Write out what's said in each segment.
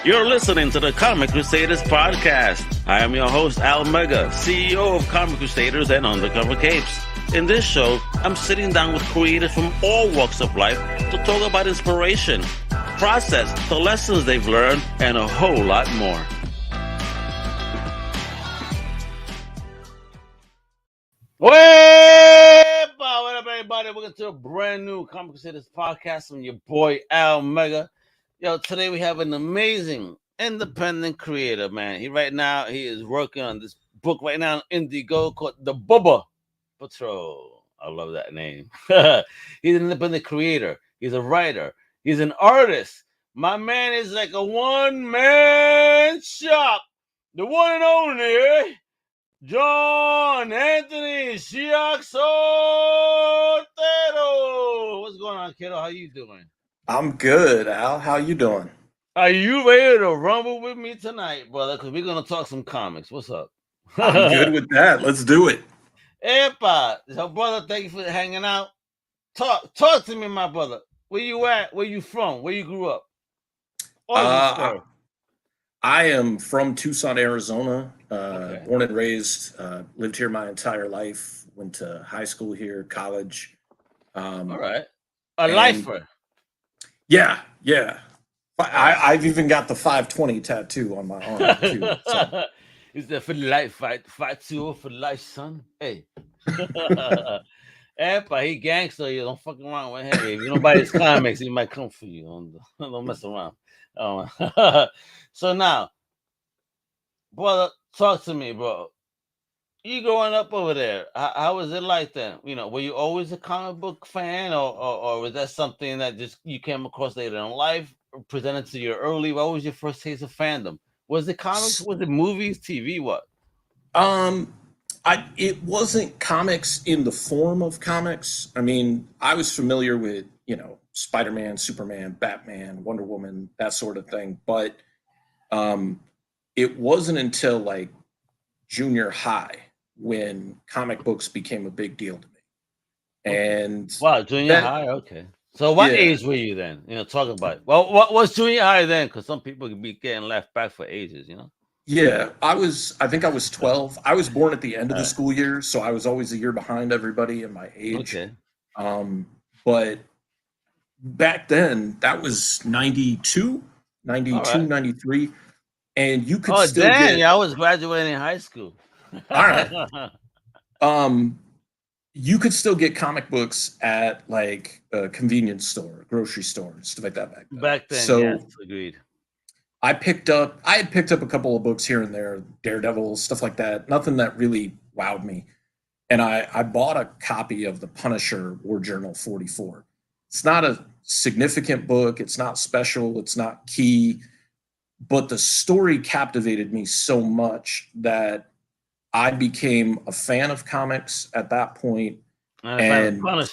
You're listening to the Comic Crusaders podcast. I am your host, Al Mega, CEO of Comic Crusaders and Undercover Capes. In this show, I'm sitting down with creators from all walks of life to talk about inspiration, process, the lessons they've learned, and a whole lot more. What up, everybody? Welcome to a brand new Comic Crusaders podcast from your boy, Al Mega. Yo, today we have an amazing independent creator, man. He is working on this book right now on Indigo called The Bubba Patrol. I love that name. He's an independent creator. He's a writer. He's an artist. My man is like a one-man shop. The one and only John Anthony Chihak Soltero. What's going on, kiddo? How you doing? I'm good, Al. How you doing? Are you ready to rumble with me tonight, brother? Because we're going to talk some comics. What's up? I'm good with that. Let's do it. Epa. So, brother, thank you for hanging out. Talk to me, my brother. Where you at? Where you from? Where you grew up? I am from Tucson, Arizona. Born and raised. Lived here my entire life. Went to high school here, college. All right. A lifer. Yeah. I've even got the 520 tattoo on my arm too. So. Is that for life? Fight 2 for life, son. Hey. Epa, he gangster. You don't fuck around with him. If you don't buy his comics, he might come for you. Don't mess around. So now, brother, talk to me, bro. You growing up over there, how was it like then? You know, were you always a comic book fan, or was that something that just you came across later in life, or presented to you early? What was your first taste of fandom? Was it comics? Was it movies, TV? What? It wasn't comics in the form of comics. I mean, I was familiar with, Spider-Man, Superman, Batman, Wonder Woman, that sort of thing. But it wasn't until like junior high when comic books became a big deal to me. And wow, junior high, okay. So what age were you then? Talking about it. Well, what was junior high then? Because some people could be getting left back for ages, Yeah, I think I was 12. I was born at the end of the school year, so I was always a year behind everybody in my age. Okay. But back then, that was 92, 93. And you could still get... I was graduating high school. All right. You could still get comic books at like a convenience store, grocery store, stuff like that back then. So yes, agreed. I had picked up a couple of books here and there, Daredevil, stuff like that. Nothing that really wowed me. And I bought a copy of The Punisher War Journal 44. It's not a significant book. It's not special. It's not key. But the story captivated me so much that I became a fan of comics at that point, and a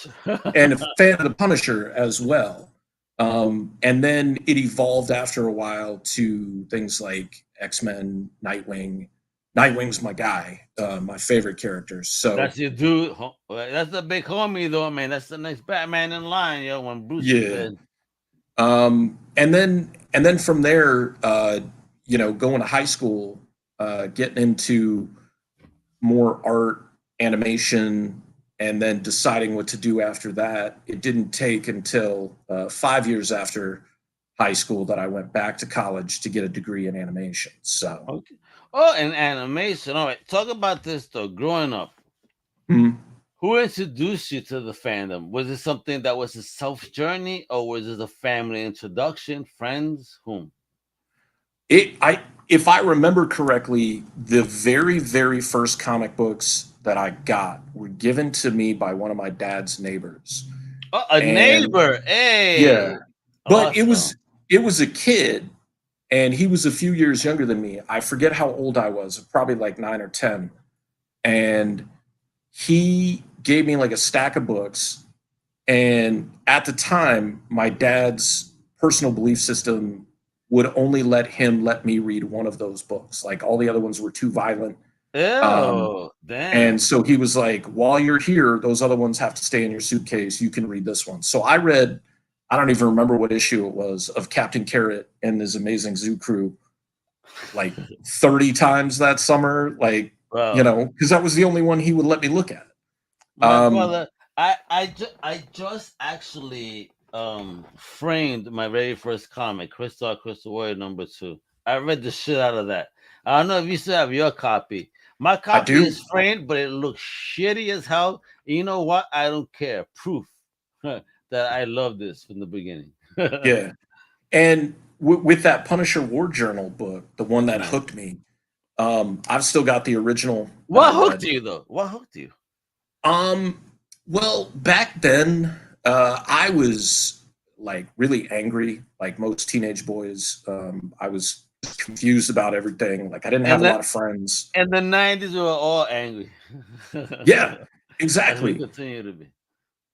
fan of the Punisher as well. And then it evolved after a while to things like X-Men, Nightwing. Nightwing's my guy, my favorite character. So that's your dude. That's the big homie, though, man. That's the next Batman in line, when Bruce is dead. And then from there, going to high school, getting into more art, animation, and then deciding what to do after that. It didn't take until 5 years after high school that I went back to college to get a degree in animation. So, okay. Oh, and animation. All right, talk about this though. Growing up, who introduced you to the fandom? Was it something that was a self journey, or was it a family introduction? Friends? Whom? If I remember correctly, the very, very first comic books that I got were given to me by one of my dad's neighbors. Oh, neighbor. Hey. Yeah. But awesome. it was a kid, and he was a few years younger than me. I forget how old I was, probably like 9 or 10. And he gave me like a stack of books. And at the time, my dad's personal belief system would only let me read one of those books. Like all the other ones were too violent. Oh, damn. And so he was like, while you're here, those other ones have to stay in your suitcase. You can read this one. So I read I don't even remember what issue it was of Captain Carrot and his amazing zoo crew, like 30 times that summer, like, Wow. you know, because that was the only one he would let me look at. My brother, I just actually framed my very first comic, Crystal Warrior #2. I read the shit out of that. I don't know if you still have your copy. My copy do. is framed, but it looks shitty as hell. You know what? I don't care. Proof that I love this from the beginning. Yeah. And with that Punisher War Journal book, the one that Yeah. hooked me, I've still got the original. What hooked you though? What hooked you? Well, back then, I was like really angry, like most teenage boys. I was confused about everything. Like I didn't have And a then lot of friends. in the 90s, we were all angry. Yeah, As we exactly. continue to be.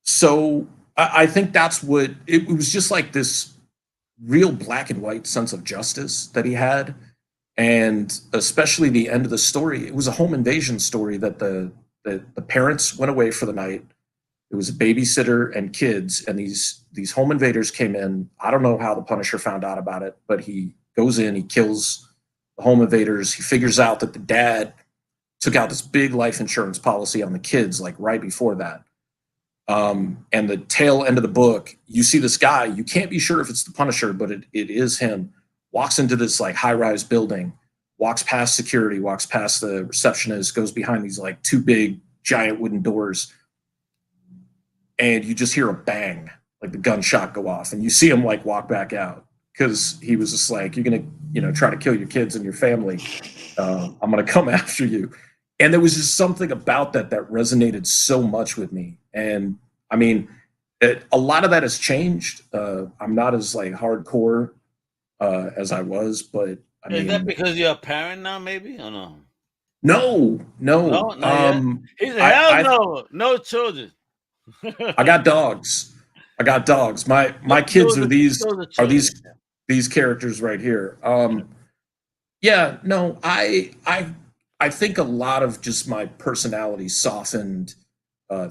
So I think that's what it was, just like this real black and white sense of justice that he had. And especially the end of the story, it was a home invasion story that the parents went away for the night. It was a babysitter and kids, and these home invaders came in. I don't know how the Punisher found out about it, but he goes in, he kills the home invaders. He figures out that the dad took out this big life insurance policy on the kids, like right before that. And the tail end of the book, you see this guy, you can't be sure if it's the Punisher, but it is him, walks into this like high-rise building, walks past security, walks past the receptionist, goes behind these like two big giant wooden doors, and you just hear a bang, like the gunshot go off, and you see him like walk back out because he was just like, you're gonna, you know, try to kill your kids and your family. I'm gonna come after you. And there was just something about that resonated so much with me. And I mean, a lot of that has changed. I'm not as like hardcore as I was, but I mean, Is that because you're a parent now, maybe? Or no? No, No, not yet. He's no children. I got dogs. I got dogs. My kids are these characters right here. Yeah, no, I think a lot of just my personality softened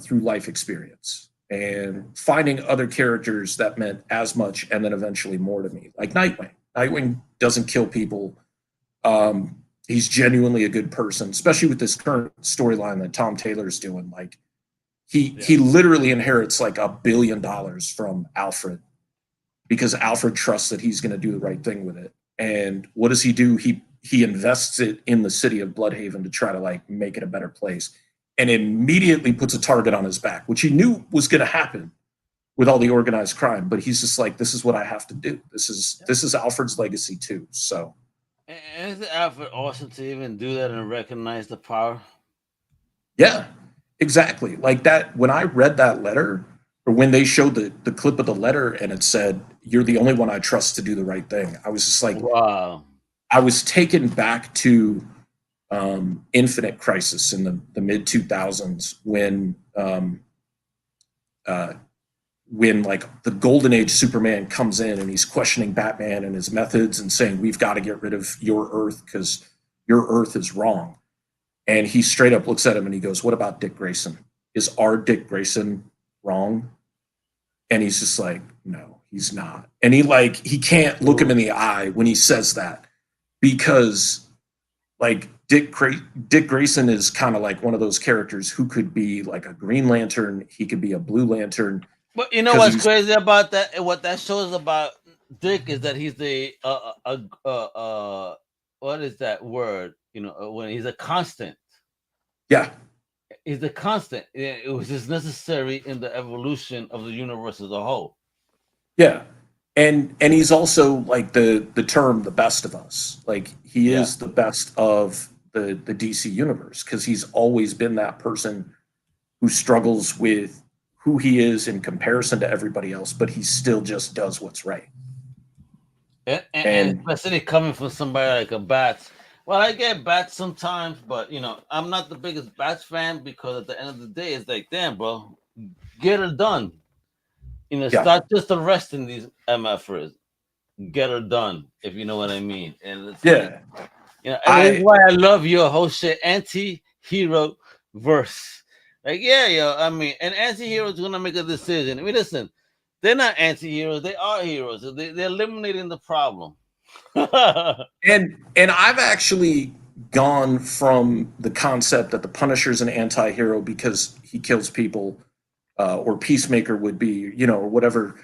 through life experience and finding other characters that meant as much and then eventually more to me. Like Nightwing. Nightwing doesn't kill people. He's genuinely a good person, especially with this current storyline that Tom Taylor's doing. Like he literally inherits like $1 billion from Alfred because Alfred trusts that he's going to do the right thing with it. And what does he do? He invests it in the city of Bloodhaven to try to like make it a better place, and immediately puts a target on his back, which he knew was going to happen with all the organized crime. But he's just like, this is what I have to do. This is Alfred's legacy too. So, and is Alfred awesome to even do that and recognize the power? Yeah, exactly. Like that. When I read that letter, or when they showed the clip of the letter and it said, "You're the only one I trust to do the right thing," I was just like, wow. I was taken back to Infinite Crisis in the mid 2000s when like the Golden Age Superman comes in and he's questioning Batman and his methods and saying, we've got to get rid of your Earth because your Earth is wrong. And he straight up looks at him and he goes, what about Dick Grayson? Is our Dick Grayson wrong? And he's just like, no, he's not. And he can't look him in the eye when he says that, because like Dick Grayson is kind of like one of those characters who could be like a Green Lantern. He could be a Blue Lantern. But you know what's crazy about that? And what that shows about Dick is that he's what is that word? You know, when he's a constant. Yeah. He's a constant. It was just necessary in the evolution of the universe as a whole. Yeah. And he's also like the term the best of us. Like he is the best of the DC universe because he's always been that person who struggles with who he is in comparison to everybody else, but he still just does what's right. And especially coming from somebody like a Bats. Well, I get Bats sometimes, but you know, I'm not the biggest Bats fan because at the end of the day, it's like, damn, bro, get her done. You know, start just arresting these MFers. Get her done, if you know what I mean. And it's like, you know, and that's why I love your whole shit, anti-hero verse. Like, I mean, an anti-hero is gonna make a decision. I mean, listen, They're not anti-heroes. They are heroes. They're eliminating the problem. And I've actually gone from the concept that the Punisher's an anti-hero because he kills people, or Peacemaker would be, or whatever.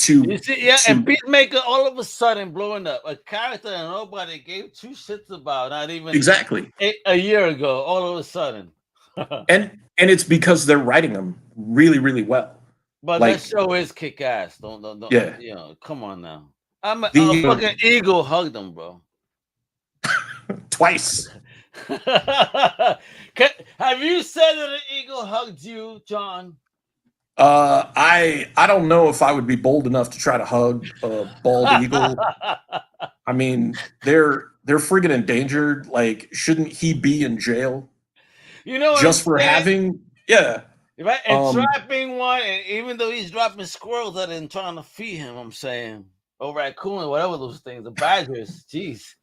You see, yeah, and Peacemaker all of a sudden blowing up, a character that nobody gave two shits about, not even exactly a year ago. All of a sudden, and it's because they're writing them really, really well. But that show is kick ass. Don't. Yeah. Come on now. A fucking eagle hugged him, bro. Twice. Have you said that an eagle hugged you, John? I don't know if I would be bold enough to try to hug a bald eagle. I mean, they're friggin' endangered. Like, shouldn't he be in jail? Just for having, yeah. Right, and trapping one, and even though he's dropping squirrels at it and trying to feed him, I'm saying, or raccoon, whatever those things, the badgers, jeez.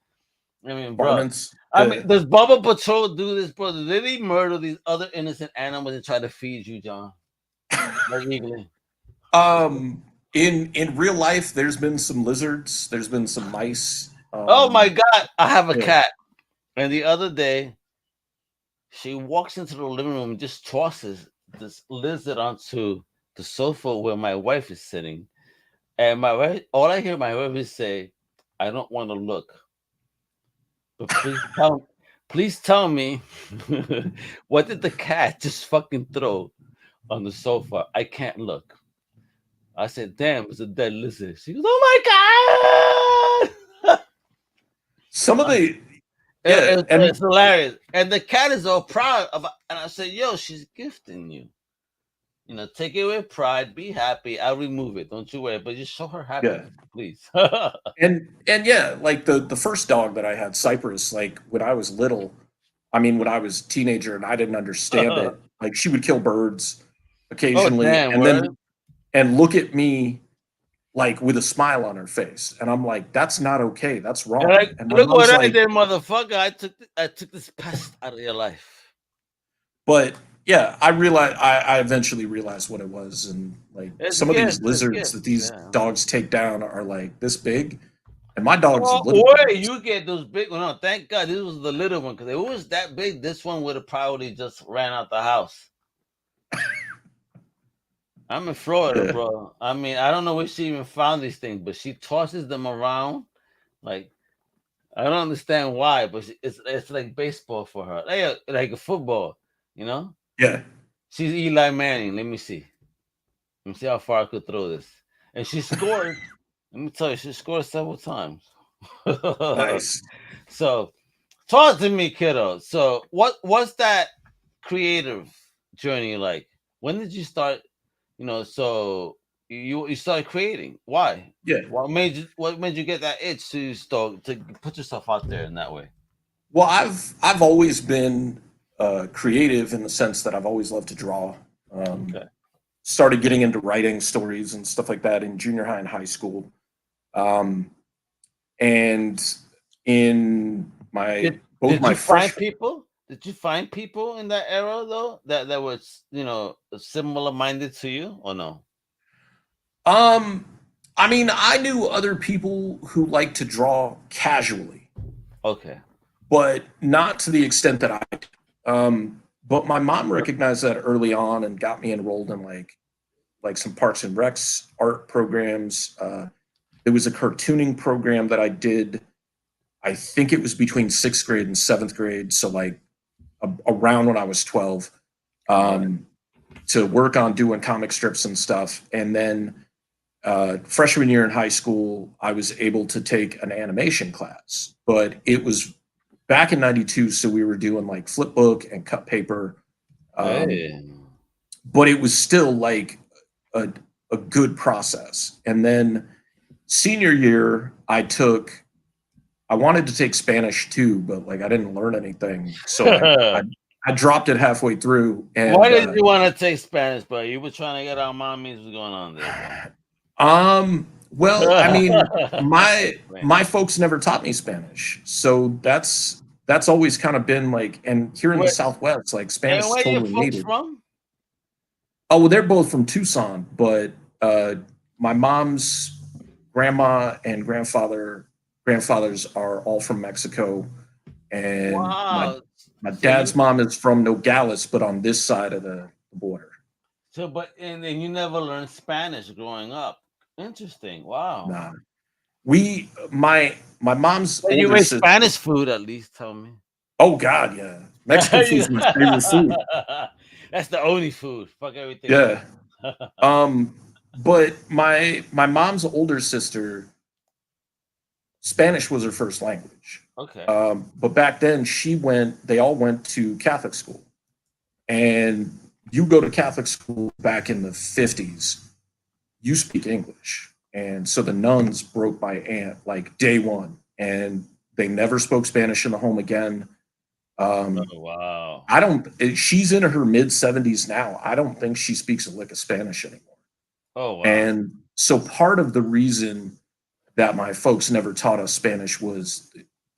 I mean, bro. Does Bubba Patrol do this, bro? Did he murder these other innocent animals and try to feed you, John? In real life, there's been some lizards, there's been some mice. Oh my God, I have a cat, and the other day, she walks into the living room and just tosses this lizard onto the sofa where my wife is sitting, and my wife, all I hear my wife is say, "I don't want to look, but please tell me, what did the cat just fucking throw on the sofa? I can't look." I said, "Damn, it's a dead lizard." She goes, "Oh my God!" Some of the it's hilarious, and the cat is all proud of. And I said, "Yo, she's gifting you. Take it with pride. Be happy. I'll remove it. Don't you worry. But just show her happiness, please." and yeah, like the first dog that I had, Cypress. Like when I was little, when I was a teenager and I didn't understand it. Like she would kill birds occasionally, and look at me like with a smile on her face, and I'm like, "That's not okay. That's wrong." And look what I did, motherfucker! I took this pest out of your life. But yeah, I eventually realized what it was, and like some of these lizards that these dogs take down are like this big, and my dog's little. You get those big ones. No, thank God this was the little one, because if it was that big, this one would have probably just ran out the house. I'm in Florida, bro. I don't know where she even found these things, but she tosses them around. Like, I don't understand why, but it's like baseball for her, like a football, Yeah. She's Eli Manning. Let me see how far I could throw this. And she scored. Let me tell you, she scored several times. Nice. So, talk to me, kiddo. So, what's that creative journey like? When did you start? So you started creating. Why? Yeah. What made you get that itch to put yourself out there in that way? Well, I've always been creative in the sense that I've always loved to draw. Started getting into writing stories and stuff like that in junior high and high school. And in my Did you find people in that era though that was similar minded to you, or no? I knew other people who liked to draw casually. Okay. But not to the extent that I did. But my mom recognized that early on and got me enrolled in like some Parks and Recs art programs. There was a cartooning program that I did. I think it was between 6th grade and 7th grade. So like around when I was 12, to work on doing comic strips and stuff. And then freshman year in high school, I was able to take an animation class, but it was back in 92. So we were doing like flip book and cut paper. But it was still like a good process. And then senior year, I wanted to take Spanish too, but like I didn't learn anything. So I dropped it halfway through. And why did you want to take Spanish, bro? You were trying to get our mommies. What's going on there? Well, my folks never taught me Spanish. So that's always kind of been like, and here in the Southwest, like Spanish is totally needed. From? Oh, well, they're both from Tucson, but my mom's grandma and grandfathers are all from Mexico, and Wow. my So dad's mom is from Nogales, but on this side of the border. and you never learned Spanish growing up. Interesting. Wow. Nah, my mom's But you older ate sister. Spanish food at least, tell me. Oh God, yeah, Mexican food's my favorite food. That's the only food. Fuck everything else. Yeah. But my mom's older sister, Spanish was her first language. Okay. But back then they all went to Catholic school. And you go to Catholic school back in the 50s, you speak English. And so the nuns broke my aunt like day one, and they never spoke Spanish in the home again. Oh, wow. I don't, she's in her mid 70s now. I don't think she speaks a lick of Spanish anymore. Oh, wow. And so part of the reason that my folks never taught us Spanish was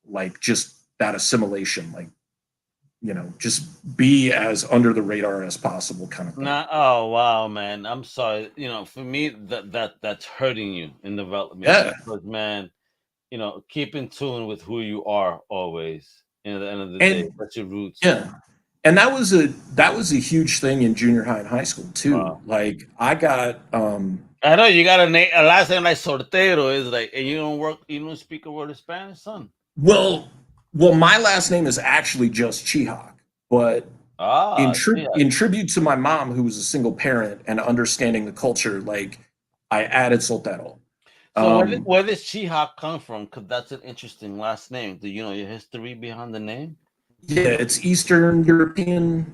like just that assimilation, like, just be as under the radar as possible kind of thing. Oh, wow, man. I'm sorry. For me, that's hurting you in development. Yeah. Because, man, keep in tune with who you are always. At the end of the day, that's your roots. Yeah. And that was a huge thing in junior high and high school too. Wow. Like I got I know you got a last name like Soltero is like, and you don't speak a word of Spanish, son. Well, my last name is actually just Chihak, but in tribute to my mom, who was a single parent and understanding the culture, like I added Soltero. So where does Chihak come from? Because that's an interesting last name. Do you know your history behind the name? Yeah, it's Eastern European.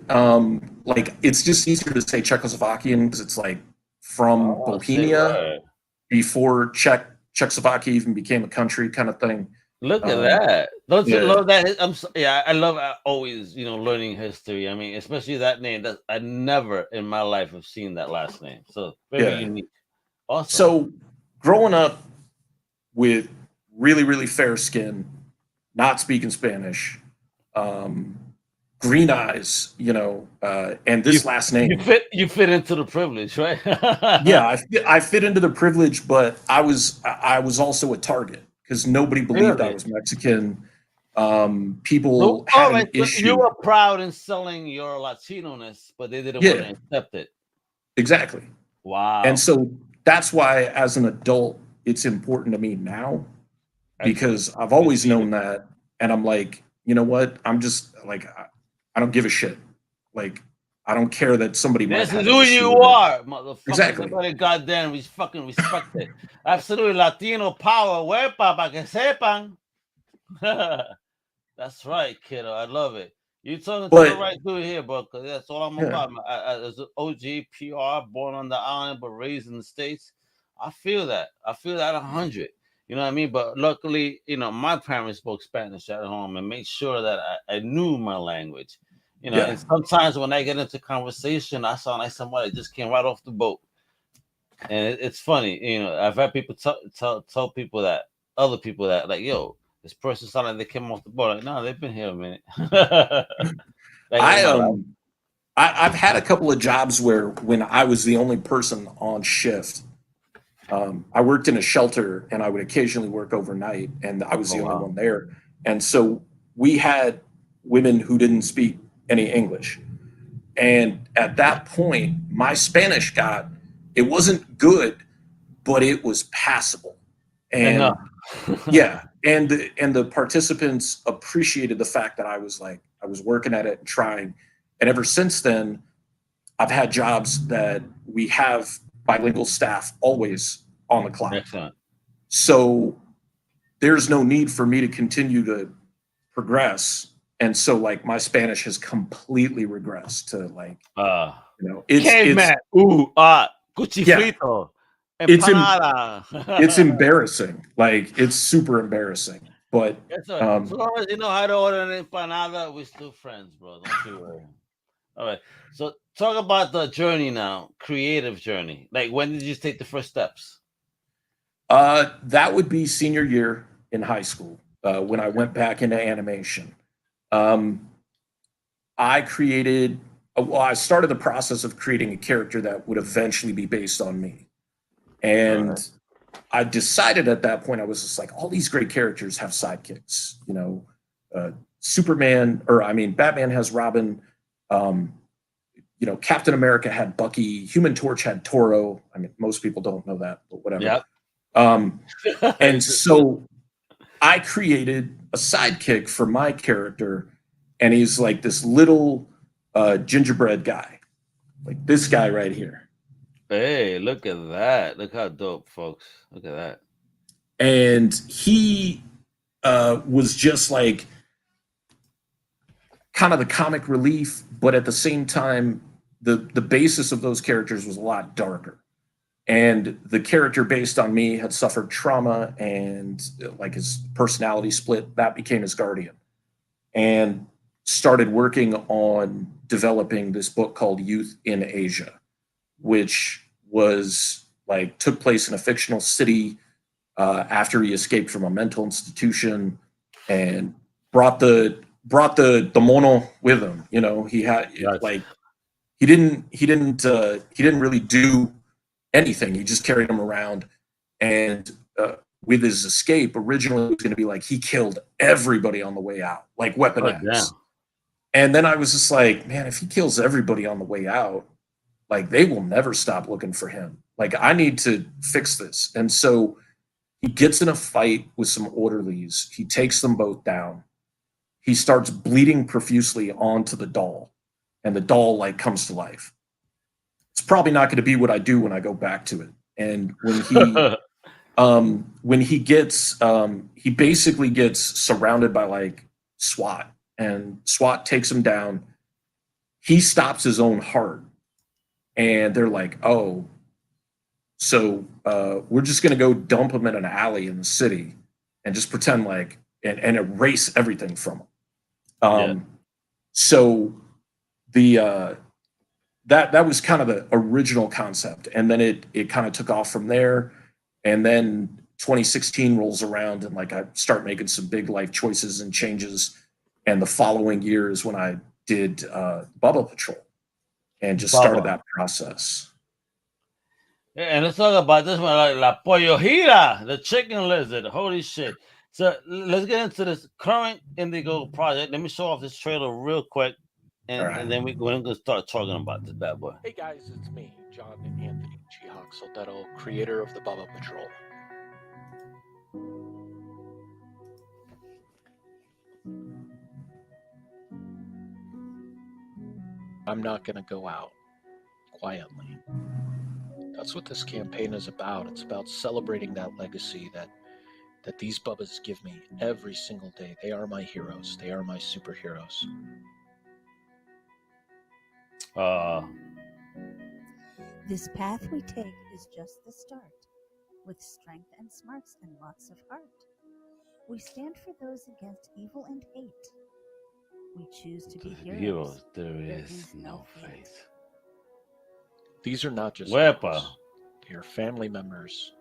Like it's just easier to say Czechoslovakian because it's like from Bohemia before Czechoslovakia even became a country, kind of thing. Look at that! Don't you love that? I love always learning history. I mean, especially that name. That I never in my life have seen that last name. So very unique. Awesome. So growing up with really, really fair skin, not speaking Spanish, green eyes, and this last name. You fit into the privilege, right? Yeah, I fit into the privilege, but I was also a target because nobody believed I was Mexican. People had an issue. You were proud in selling your Latino-ness, but they didn't want to accept it. Exactly. Wow. And so that's why, as an adult, it's important to me now because I've always known that, and I'm like, you know what? I'm just like, I don't give a shit. Like, I don't care that somebody. This is who you are, motherfucker. Exactly. Everybody goddamn, we fucking respect it. Absolutely, Latino power, huepa, para que sepan. That's right, kiddo. I love it. You're talking to the right dude here, bro. Because that's all I'm about. As an OG PR, born on the island but raised in the States, I feel that. I feel that 100. You know what I mean? But luckily, my parents spoke Spanish at home and made sure that I knew my language. And sometimes when I get into conversation, I sound like somebody that just came right off the boat. And it's funny, I've had people tell people that, other people that, like, yo, this person sounded like they came off the boat. Like, no, they've been here a minute. I've had a couple of jobs where when I was the only person on shift, I worked in a shelter and I would occasionally work overnight, and I was the only one there. And so we had women who didn't speak any English. And at that point, my Spanish it wasn't good, but it was passable. And and the participants appreciated the fact that I was working at it and trying. And ever since then, I've had jobs that we have bilingual staff always on the clock. Excellent. So there's no need for me to continue to progress. And so like my Spanish has completely regressed to like, caveman. Cuchifrito. It's embarrassing. Like it's super embarrassing. But so long as you know how to order an empanada, we're still friends, bro. Don't you worry. All right. So talk about the journey now, creative journey. Like when did you take the first steps? That would be senior year in high school when I went back into animation. I started the process of creating a character that would eventually be based on me. And I decided at that point, I was just like, all these great characters have sidekicks. You know, Batman has Robin. You know, Captain America had Bucky. Human Torch had Toro. I mean, most people don't know that, but whatever. Yep. And so I created a sidekick for my character, and he's like this little gingerbread guy, like this guy right here. Hey, look at that. Look how dope, folks. Look at that. And he was just like kind of the comic relief, but at the same time, the basis of those characters was a lot darker. And the character based on me had suffered trauma, and like his personality split. That became his guardian, and started working on developing this book called Youth in Asia, which was like took place in a fictional city after he escaped from a mental institution, and brought the mono with him. You know, he had like he didn't really do anything. He just carried him around, and with his escape, originally it was going to be like he killed everybody on the way out, like Weapon X. And then I was just like, man, if he kills everybody on the way out, like they will never stop looking for him. Like I need to fix this. And so he gets in a fight with some orderlies. He takes them both down. He starts bleeding profusely onto the doll, and the doll like comes to life. It's probably not going to be what I do when I go back to it. And when he he basically gets surrounded by like SWAT, and SWAT takes him down. He stops his own heart, and they're like, oh, so we're just going to go dump him in an alley in the city and just pretend like, and erase everything from him. So the, that was kind of the original concept. And then it kind of took off from there. And then 2016 rolls around, and like I start making some big life choices and changes. And the following year is when I did Bubba Patrol, and just started that process. Yeah, and let's talk about this one, like La Pollo Gira, the chicken lizard. Holy shit. So let's get into this current Indigo project. Let me show off this trailer real quick, and then we're going to start talking about this bad boy. Hey guys, it's me, John Anthony Chihak Soltero, creator of the Bubba Patrol. I'm not going to go out quietly. That's what this campaign is about. It's about celebrating that legacy that these Bubbas give me every single day. They are my heroes. They are my superheroes. This path we take is just the start, with strength and smarts and lots of heart. We stand for those against evil and hate. We choose to be heroes. There is no fate. These are not just heroes. They are family members,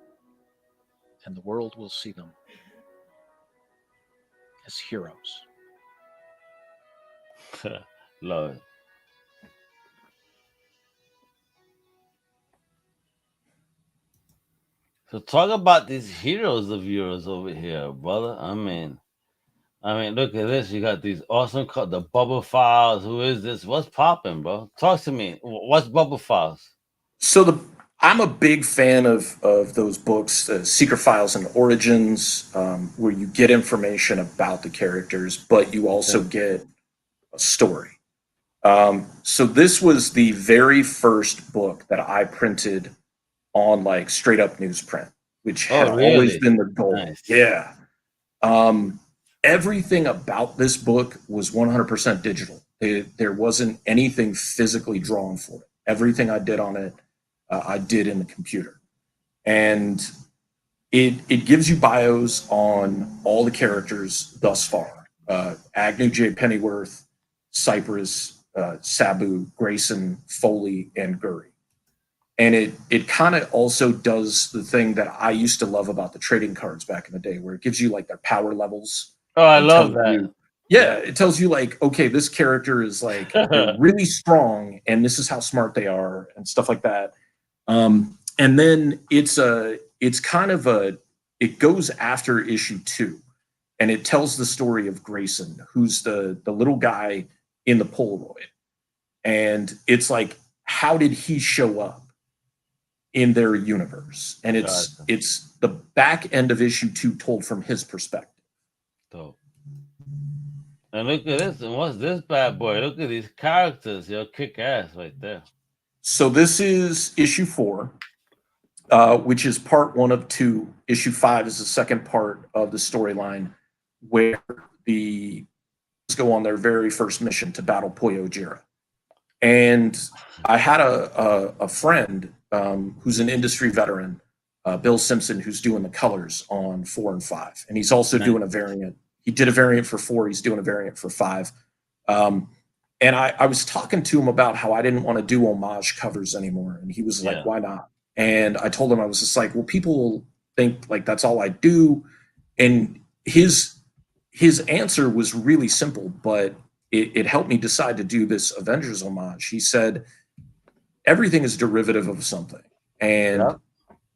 and the world will see them as heroes. Love it. So talk about these heroes of yours over here, brother. I mean, look at this. You got these awesome the Bubba Files. Who is this? What's popping, bro? Talk to me. What's Bubba Files? So I'm a big fan of those books, Secret Files and Origins, where you get information about the characters, but you also get a story. So this was the very first book that I printed on like straight up newsprint, which had always been the goal. Nice. Yeah. Everything about this book was 100% digital. There wasn't anything physically drawn for it. Everything I did on it, I did in the computer. And it gives you bios on all the characters thus far. Agnew J. Pennyworth, Cypress, Sabu, Grayson, Foley, and Gurry. And it kind of also does the thing that I used to love about the trading cards back in the day, where it gives you like their power levels. Oh, I love that. It tells you like, okay, this character is like they're really strong, and this is how smart they are, and stuff like that. And then it goes after issue 2, and it tells the story of Grayson, who's the little guy in the Polaroid. And it's like, how did he show up in their universe? And it's the back end of issue 2 told from his perspective. Dope. And look at this. And what's this bad boy? Look at these characters. Yo, kick ass right there. So this is issue 4, which is part 1 of 2. Issue 5 is the second part of the storyline where the go on their very first mission to battle Pollo Jira. And I had a friend who's an industry veteran, Bill Simpson, who's doing the colors on 4 and 5. And he's also doing a variant. He did a variant for 4. He's doing a variant for 5. And I was talking to him about how I didn't want to do homage covers anymore. And he was like, why not? And I told him, I was just like, well, people will think like that's all I do. And his answer was really simple, but it helped me decide to do this Avengers homage. He said, everything is derivative of something. And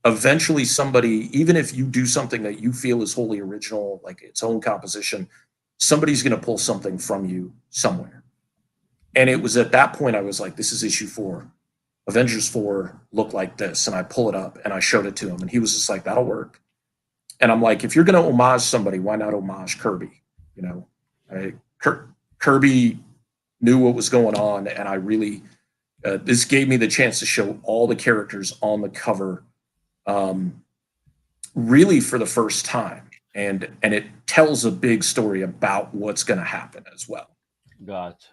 eventually somebody, even if you do something that you feel is wholly original, like its own composition, somebody's going to pull something from you somewhere. And it was at that point I was like, this is issue 4. Avengers 4 looked like this. And I pull it up and I showed it to him. And he was just like, that'll work. And I'm like, if you're going to homage somebody, why not homage Kirby? You know, Kirby knew what was going on. And I really, this gave me the chance to show all the characters on the cover really for the first time. And it tells a big story about what's going to happen as well. Gotcha.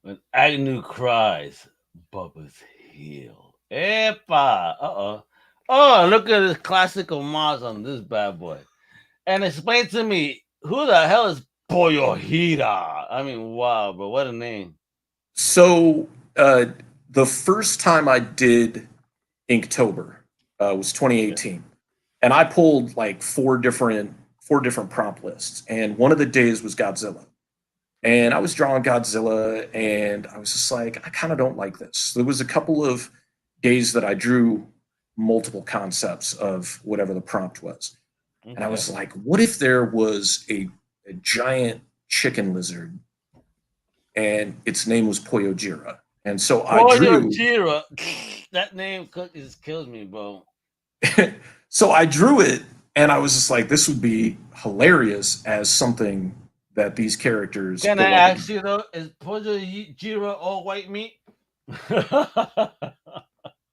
When Agnew cries, Bubba's healed. Epa! Uh-oh. Oh, look at this classic homage on this bad boy. And explain to me, who the hell is Pollo Jira? I mean, wow, bro, what a name. So the first time I did Inktober was 2018. And I pulled like four different prompt lists. And one of the days was Godzilla. And I was drawing Godzilla, and I was just like, I kind of don't like this. There was a couple of days that I drew multiple concepts of whatever the prompt was. Okay. And I was like, what if there was a giant chicken lizard, and its name was Pollo Jira? And so I drew... Pollo Jira. That name just kills me, bro. So I drew it, and I was just like, this would be hilarious as something that these characters... Can I ask you, though, is Pollo Jira all white meat?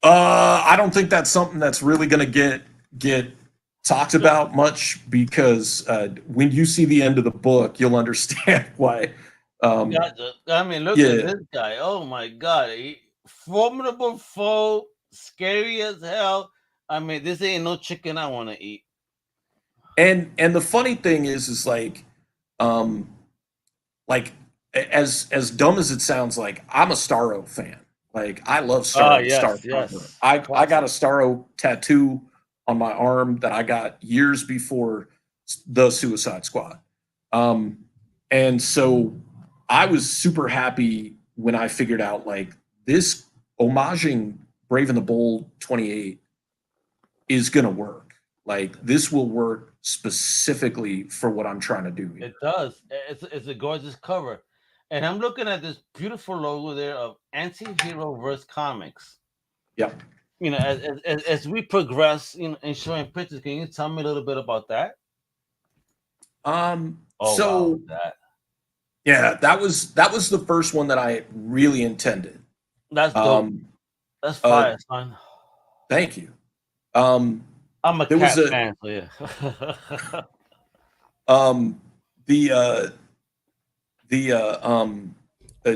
I don't think that's something that's really going to get talked about much, because when you see the end of the book, you'll understand why. Gotcha. I mean, look at this guy. Oh, my God. Formidable foe, scary as hell. I mean, this ain't no chicken I want to eat. And the funny thing is like as dumb as it sounds, like I'm a Starro fan. Like I love Starro. Yes. I got a Starro tattoo on my arm that I got years before the Suicide Squad. And so I was super happy when I figured out like this homaging Brave and the Bold 28 is going to work. Like this will work specifically for what I'm trying to do here. It does. It's a gorgeous cover. And I'm looking at this beautiful logo there of Anti-Hero Verse Comics. Yep. You know, as we progress, you know, in showing pictures, can you tell me a little bit about that? Yeah, that was the first one that I really intended. That's dope. That's fire, son. Thank you. I'm a cat fan, so yeah.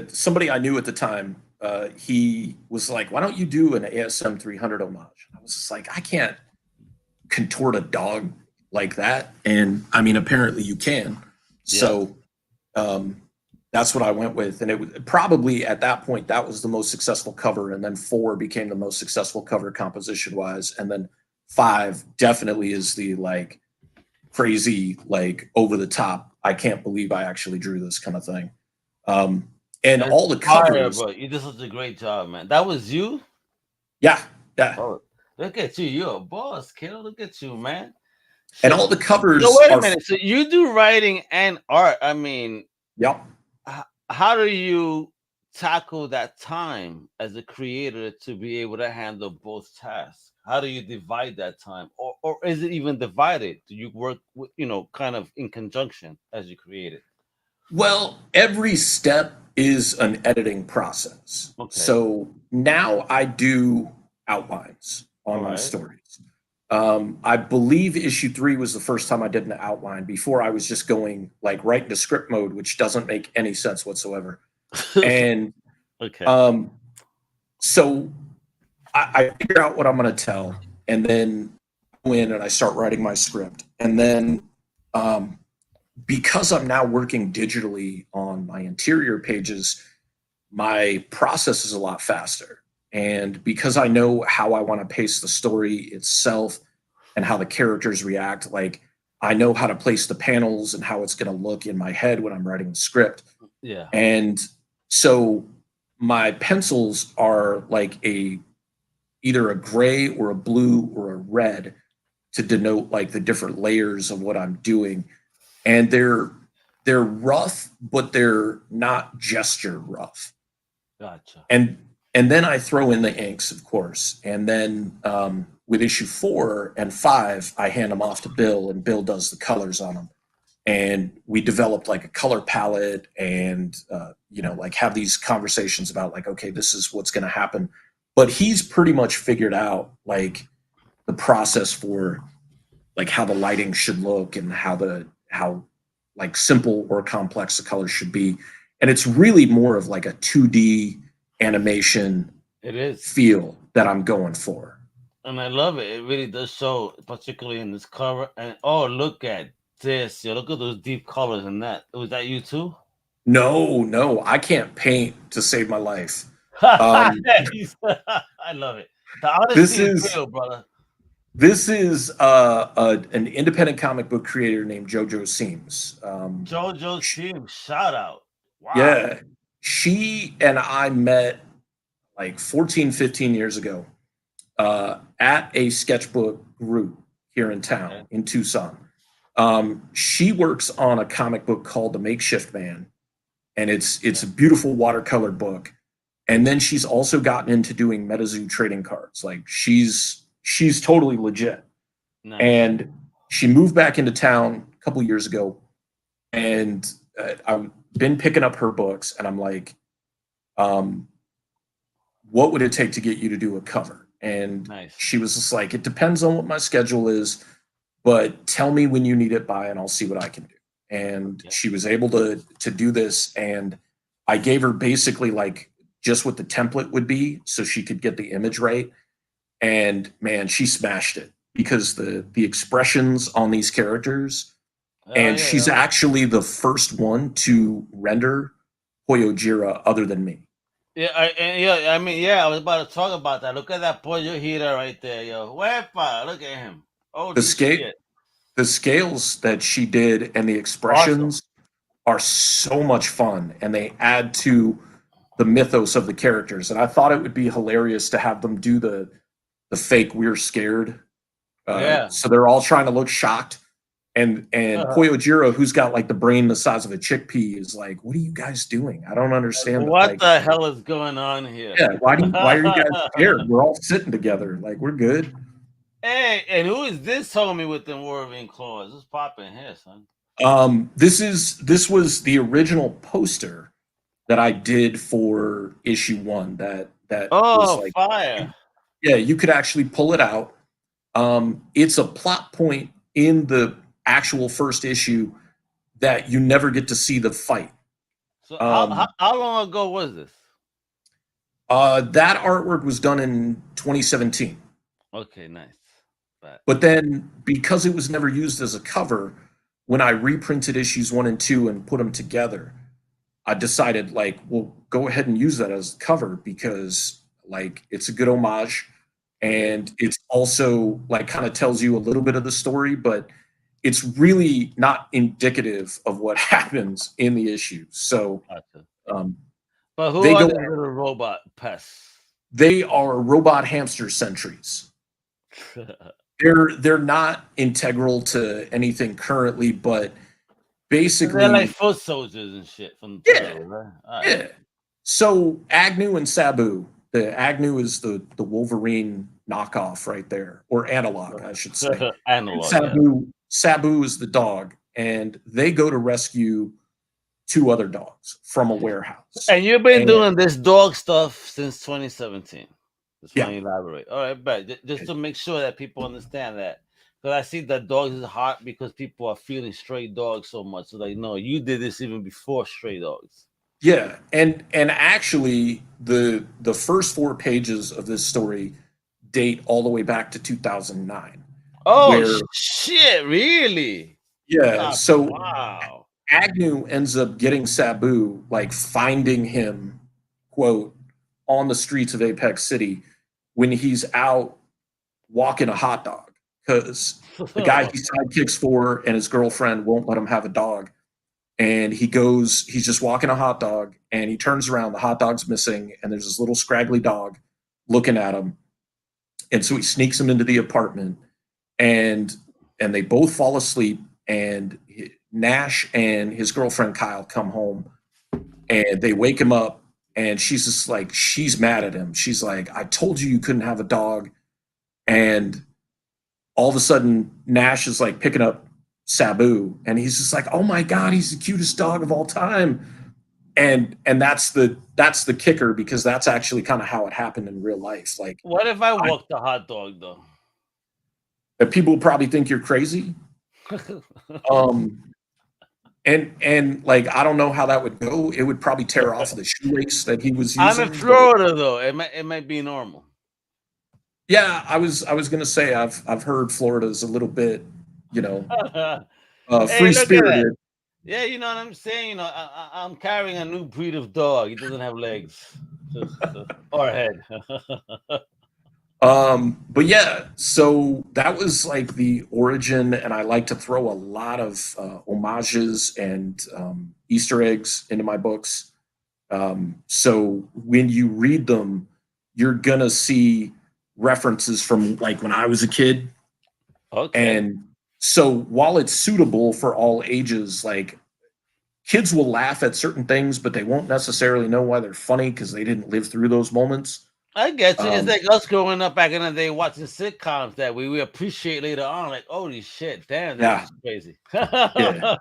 Somebody I knew at the time, he was like, why don't you do an ASM 300 homage? I was just like, I can't contort a dog like that. And I mean, apparently you can. Yeah. So that's what I went with. And it was probably at that point, that was the most successful cover. And then 4 became the most successful cover composition wise. And then 5 definitely is the like crazy, like over the top, I can't believe I actually drew this kind of thing. And all the covers. But you did such a great job, man. That was you? Yeah. Oh, Look at you. You're a boss, kiddo. Look at you, man. And So, all the covers so wait a are minute. So you do writing and art. I mean, yep. how do you tackle that time as a creator to be able to handle both tasks? How do you divide that time, or is it even divided? Do you work with, kind of in conjunction as you create it? Well, every step is an editing process. Okay. So now I do outlines on All my right. stories. I believe issue 3 was the first time I did an outline. Before I was just going like right into script mode, which doesn't make any sense whatsoever. And Okay. so I figure out what I'm going to tell, and then go in and I start writing my script. And then because I'm now working digitally on my interior pages, my process is a lot faster. And because I know how I want to pace the story itself and how the characters react, like I know how to place the panels and how it's going to look in my head when I'm writing the script. Yeah. And so my pencils are like either a gray or a blue or a red to denote like the different layers of what I'm doing. And they're rough, but they're not gesture rough. Gotcha. And then I throw in the inks, of course. And then with issue 4 and 5, I hand them off to Bill, and Bill does the colors on them. And we developed like a color palette, and like have these conversations about like, okay, this is what's going to happen. But he's pretty much figured out like the process for like how the lighting should look and how like simple or complex the colors should be. And it's really more of like a 2D animation It is. feel that I'm going for. And I love it. It really does show, particularly in this cover. And look at this. Yo, look at those deep colors in that. Was that you too? No, I can't paint to save my life. I love it. The honesty is real, brother. This is an independent comic book creator named JoJo Seams. JoJo Seams, shout out. Wow. Yeah, she and I met like 14, 15 years ago at a sketchbook group here in town in Tucson. She works on a comic book called The Makeshift Man, and it's a beautiful watercolor book. And then she's also gotten into doing MetaZoo trading cards. Like she's totally legit. Nice. And she moved back into town a couple years ago, and I've been picking up her books, and I'm like, what would it take to get you to do a cover? And she was just like, it depends on what my schedule is, but tell me when you need it by, and I'll see what I can do. And she was able to do this, and I gave her basically like just what the template would be so she could get the image right. And man, she smashed it because the expressions on these characters, she's actually the first one to render Hoyojira other than me. I was about to talk about that. Look at that Pollo Hira right there, yo. Wepa, look at him. Oh, the scales that she did and the expressions are so much fun, and they add to the mythos of the characters. And I thought it would be hilarious to have them do the fake "we're scared." So they're all trying to look shocked, and Koyojiro, who's got like the brain the size of a chickpea, is like, "What are you guys doing? I don't understand. What the hell is going on here? Yeah, why are you guys scared? We're all sitting together, like we're good." Hey, and who is this homie with them Wolverine claws? This popping here, son. This was the original poster that I did for issue 1. That was like fire. Yeah, you could actually pull it out. It's a plot point in the actual first issue that you never get to see the fight. So how long ago was this? That artwork was done in 2017. Okay, nice. But then because it was never used as a cover, when I reprinted issues 1 and 2 and put them together, I decided like, well, go ahead and use that as a cover because like it's a good homage, and it's also like kind of tells you a little bit of the story, but it's really not indicative of what happens in the issue. So, but who are the little robot pests? They are robot hamster sentries. They're not integral to anything currently, but basically They're like foot soldiers and shit from the Yeah. turtle, right? All right. yeah. So Agnew and Sabu. The Agnew is the Wolverine knockoff right there, or analog, I should say. Analog, yeah. Sabu is the dog, and they go to rescue 2 other dogs from a warehouse. And you've been doing this dog stuff since 2017. Just want to Yeah. elaborate. All right, but just to make sure that people understand that. Because I see that dogs is hot because people are feeling stray dogs so much. So, like, no, you did this even before stray dogs. Yeah, and actually, the first 4 pages of this story date all the way back to 2009. Oh, where- shit, really? Yeah, so wow. Agnew ends up getting Sabu, like finding him, quote, on the streets of Apex City when he's out walking a hot dog because the guy he sidekicks for and his girlfriend won't let him have a dog. And he's just walking a hot dog, and he turns around, the hot dog's missing, and there's this little scraggly dog looking at him. And so he sneaks him into the apartment, and they both fall asleep, and Nash and his girlfriend Kyle come home, and they wake him up, and she's just like, she's mad at him. She's like, I told you couldn't have a dog. And all of a sudden, Nash is like picking up Sabu, and he's just like, oh my God, he's the cutest dog of all time. And that's the kicker, because that's actually kind of how it happened in real life. Like, what if I walked a hot dog though? People probably think you're crazy. And like, I don't know how that would go. It would probably tear off the shoelace that he was using. I'm in Florida though. It might be normal. Yeah, I was gonna say I've heard Florida's a little bit, free spirited. Yeah, you know what I'm saying. I'm carrying a new breed of dog. He doesn't have legs or head. But yeah, so that was like the origin, and I like to throw a lot of homages and Easter eggs into my books. So when you read them, you're gonna see references from like when I was a kid. Okay. And so while it's suitable for all ages, like kids will laugh at certain things, but they won't necessarily know why they're funny because they didn't live through those moments. I get you. It's like us growing up back in the day watching sitcoms that we appreciate later on. Like, holy shit, damn, that's crazy. Yeah.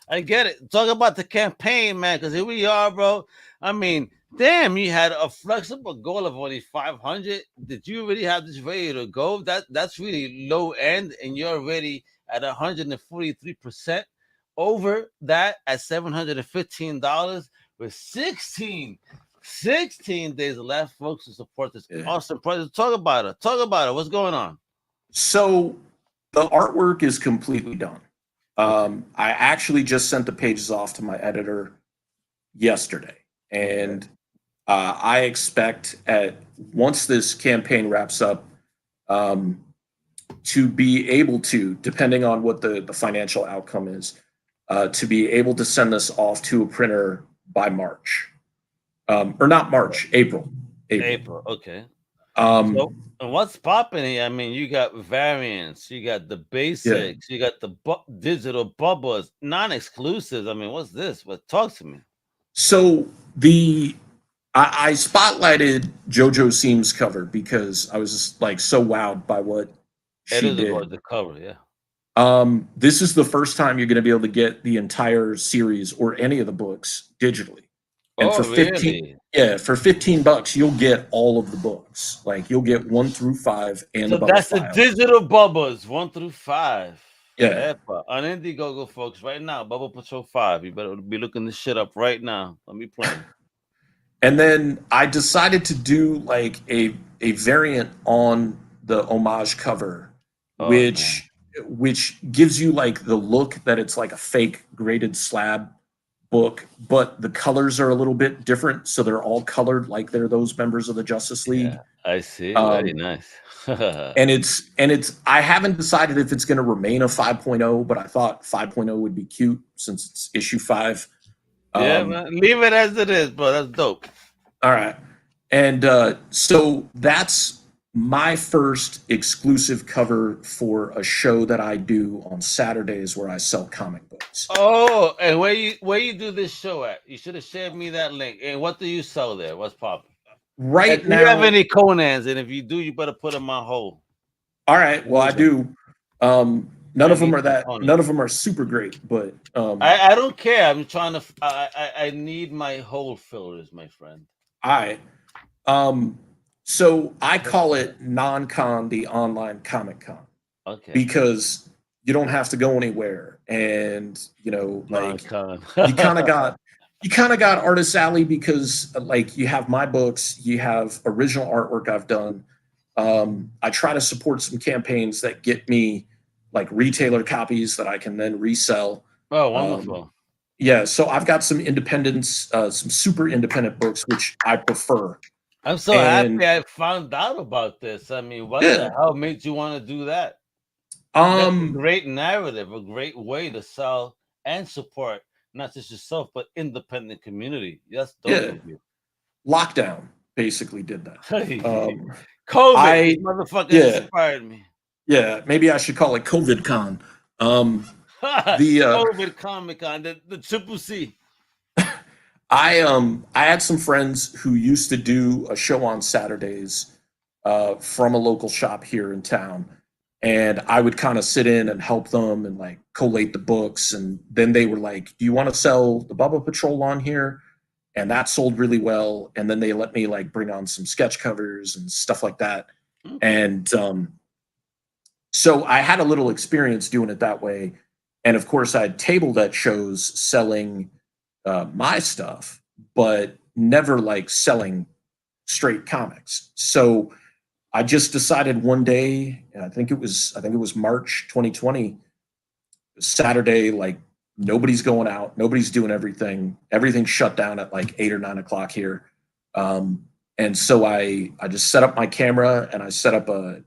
I get it. Talk about the campaign, man, because here we are, bro. I mean, damn, you had a flexible goal of only 500. Did you really have this ready to go? That's really low end, and you're already at 143% over that at $715 with 16 days left, folks, to support this awesome project. Talk about it. What's going on? So the artwork is completely done. I actually just sent the pages off to my editor yesterday, and I expect once this campaign wraps up, to be able to, depending on what the financial outcome is, to be able to send this off to a printer by March. Or not March, April. Okay. So, and what's popping here? I mean, you got variants, you got the basics, you got the digital bubbles, non-exclusives. I mean, what's this? Talk to me. So I spotlighted JoJo Seam's cover because I was just like so wowed by what she did. The cover, yeah. This is the first time you're going to be able to get the entire series or any of the books digitally. And for $15, you'll get all of the books. Like you'll get 1 through 5 and so that's the digital bubbles 1 through 5. Yeah. On Indiegogo, folks, right now, Bubba Patrol 5. You better be looking this shit up right now. Let me play. And then I decided to do like a variant on the homage cover, which gives you like the look that it's like a fake graded slab book, but the colors are a little bit different, so they're all colored like they're those members of the Justice League. Yeah, I see. Very nice. and it's I haven't decided if it's going to remain a 5.0, but I thought 5.0 would be cute since it's issue 5. Yeah, man, leave it as it is, bro. That's dope. All right. And so that's my first exclusive cover for a show that I do on Saturdays where I sell comic books. Oh, and where you do this show at? You should have shared me that link. And what do you sell there? What's popping? Right Do now, you have any Conans? And if you do, you better put them on hold. all right. Well, I do. None of them are super great, but I don't care. I'm trying to. I need my hold fillers, my friend. I so I call it non-con, the online Comic Con. Okay. Because you don't have to go anywhere, and like Non-con. you kind of got Artist Alley because like you have my books, you have original artwork I've done. I try to support some campaigns that get me like retailer copies that I can then resell. Oh, wonderful. Yeah, so I've got some independents, some super independent books, which I prefer. I'm so happy I found out about this. I mean, what the hell made you want to do that? That's a great narrative, a great way to sell and support not just yourself, but independent community. That's dope of you. Lockdown basically did that. COVID, motherfucker inspired me. Yeah, maybe I should call it COVID Con. The COVID Comic Con, the Triple C. I had some friends who used to do a show on Saturdays from a local shop here in town, and I would kind of sit in and help them and like collate the books, and then they were like, "Do you want to sell the Bubba Patrol on here?" And that sold really well, and then they let me like bring on some sketch covers and stuff like that, and so I had a little experience doing it that way, and of course I tabled at shows selling my stuff, but never like selling straight comics. So I just decided one day, I think it was March 2020, Saturday, like nobody's going out, nobody's doing everything. Everything's shut down at like 8 or 9 o'clock here. And so I just set up my camera and I set up a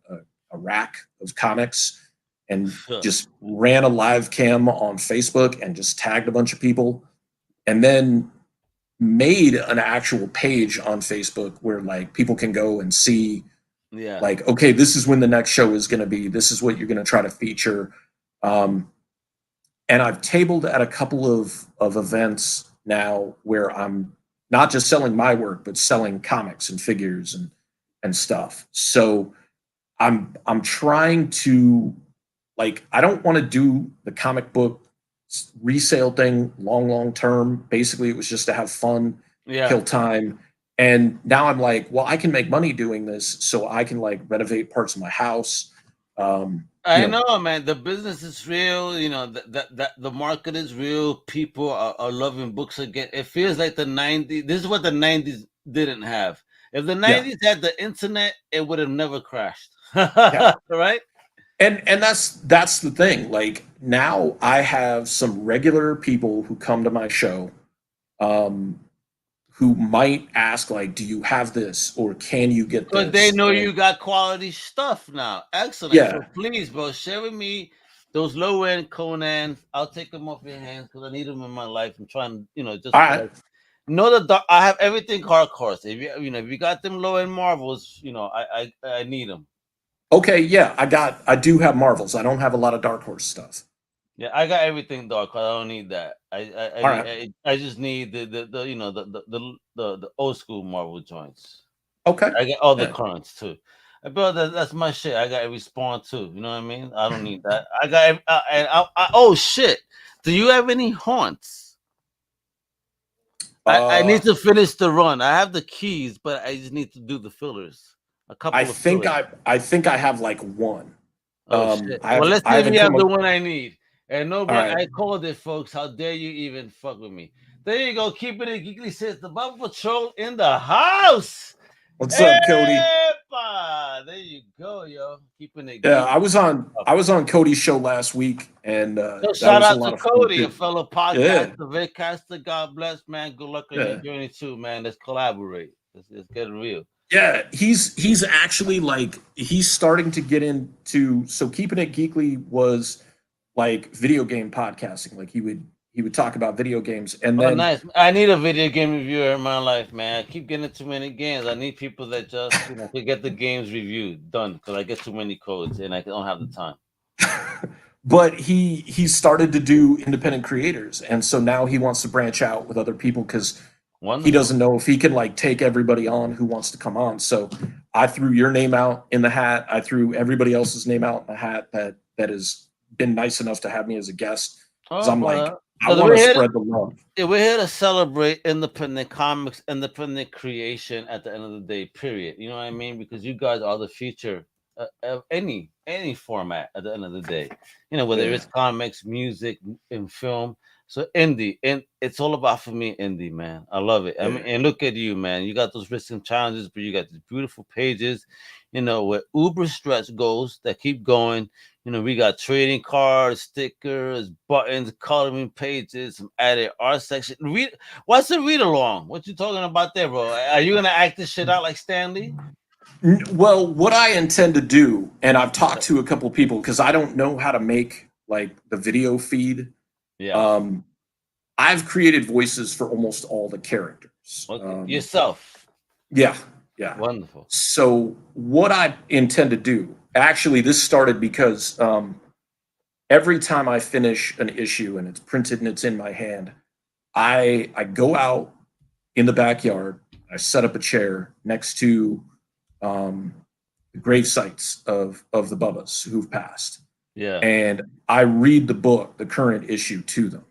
rack of comics and just ran a live cam on Facebook and just tagged a bunch of people. And then made an actual page on Facebook where like people can go and see like, okay, this is when the next show is going to be, this is what you're going to try to feature. And I've tabled at a couple of events now where I'm not just selling my work, but selling comics and figures and stuff. So I'm trying to like, I don't want to do the comic book resale thing long term. Basically it was just to have fun, kill time, and now I'm like, well, I can make money doing this, so I can like renovate parts of my house. I know, man, the business is real, that the market is real. People are loving books again. It feels like the 90s. This is what the 90s didn't have. If the 90s had the internet, it would have never crashed. Right? And that's the thing. Like now I have some regular people who come to my show who might ask like, do you have this or can you get this? But they know you got quality stuff now. Excellent. Yeah. So please, bro, share with me those low-end Conans. I'll take them off your hands because I need them in my life. I'm trying, just I have everything hard horse. If you got them low-end Marvels, I need them. Okay, yeah, I do have Marvels. I don't have a lot of Dark Horse stuff. Yeah, I got everything Dark Horse. I don't need that. I just need the old school Marvel joints. Okay. I got all the currents too. Bro, that's my shit. I got every Spawn too. You know what I mean? I don't need that. I got oh shit. Do you have any haunts? I need to finish the run. I have the keys, but I just need to do the fillers. I think I have like one. Oh shit. Well, let's see if you have the one I need. And nobody, I called it, folks. How dare you even fuck with me? There you go. Keeping it geekly says the Bubba Patrol in the house. What's up, Cody? There you go, yo. Keeping it. Yeah, I was on Cody's show last week, and so shout out to Cody, a fellow podcaster, vidcaster. God bless, man. Good luck on your journey too, man. Let's collaborate. Let's get real. Yeah, he's actually like he's starting to get into. So Keeping It Geekly was like video game podcasting. Like he he would talk about video games, and Oh, then nice. I need a video game reviewer in my life, man. I keep getting too many games. I need people that just, to get the games reviewed done because I get too many codes and I don't have the time. but he started to do independent creators, and so now he wants to branch out with other people because he doesn't know if he can like take everybody on who wants to come on. So I threw your name out in the hat. I threw everybody else's name out in the hat that has been nice enough to have me as a guest. Because I'm like, I want to spread the love. Yeah, we're here to celebrate independent comics, independent creation at the end of the day, period. You know what I mean? Because you guys are the future of any format at the end of the day. Whether it's comics, music, and film. So indie, and it's all about, for me, indie, man. I love it. I mean, and look at you, man. You got those risks and challenges, but you got these beautiful pages, where uber stretch goals that keep going. We got trading cards, stickers, buttons, coloring pages, some added art section. What's a read along? What you talking about there, bro? Are you gonna act this shit out like Stanley? Well, what I intend to do, and I've talked to a couple people because I don't know how to make like the video feed. Yeah. I've created voices for almost all the characters. Okay. Yourself. Yeah. Wonderful. So what I intend to do, actually, this started because every time I finish an issue and it's printed and it's in my hand, I go out in the backyard, I set up a chair next to the grave sites of the Bubbas who've passed. Yeah. And I read the book, the current issue, to them.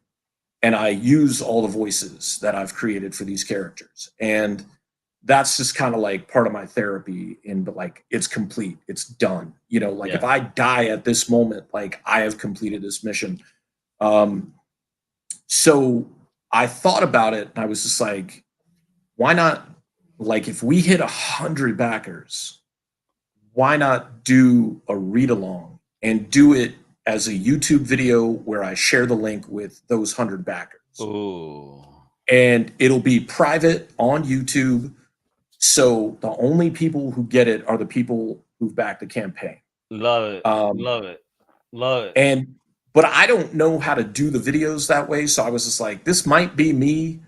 And I use all the voices that I've created for these characters. And that's just kind of like part of my therapy, but like it's complete, it's done. If I die at this moment, like I have completed this mission. So I thought about it and I was just like, why not, like if we hit 100 backers, why not do a read along and do it as a YouTube video where I share the link with those 100 backers. Ooh. And it'll be private on YouTube. So the only people who get it are the people who've backed the campaign. Love it. Love it. But I don't know how to do the videos that way. So I was just like, this might be me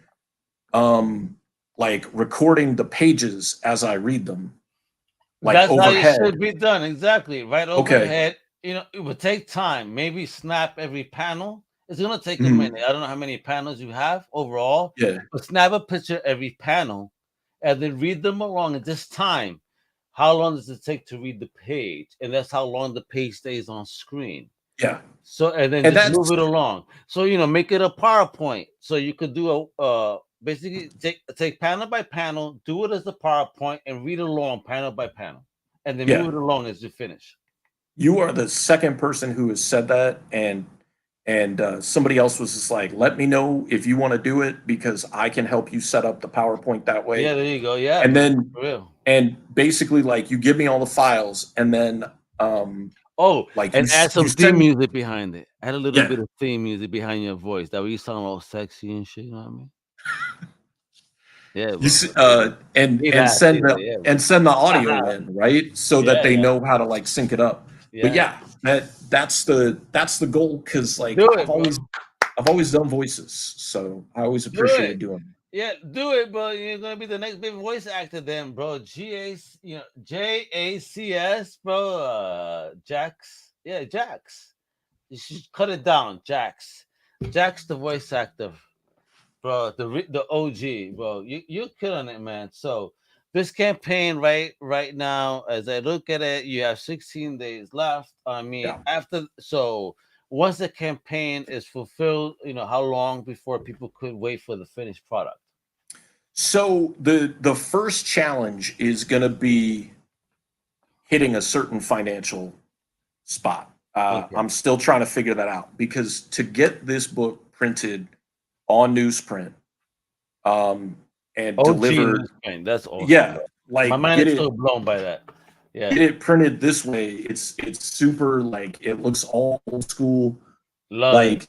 like recording the pages as I read them. Like that's overhead. How it should be done. Exactly. Right overhead. It would take time. Maybe snap every panel. It's gonna take a minute. I don't know how many panels you have overall. Yeah. But snap a picture every panel and then read them along at this time. How long does it take to read the page? And that's how long the page stays on screen. Yeah. So and then just move it along. So make it a PowerPoint. So you could do basically take panel by panel, do it as a PowerPoint, and read along panel by panel, and then move it along as you finish. You are the second person who has said that, and somebody else was just like, let me know if you want to do it because I can help you set up the PowerPoint that way. Yeah, there you go. Yeah. And then basically like you give me all the files and then like and add some theme music behind it. Add a little bit of theme music behind your voice. That way you sound all sexy and shit, you know what I mean? Yeah. And send the audio in, right? So that they know how to like sync it up. Yeah. But that's the goal because like I've always done voices, so I always appreciate doing it. Yeah, do it, bro. You're gonna be the next big voice actor, then, bro. JACS, bro. Jax, Jax. You should cut it down, Jax. Jax, the voice actor, bro. The OG, bro. You're killing it, man. So this campaign right now, as I look at it, you have 16 days left. I mean, once the campaign is fulfilled, how long before people could wait for the finished product? So the first challenge is going to be hitting a certain financial spot. I'm still trying to figure that out because to get this book printed on newsprint and delivered, that's awesome. Yeah, like my mind is so blown by that. Yeah, get it printed this way. It's super, like it looks all old school. Like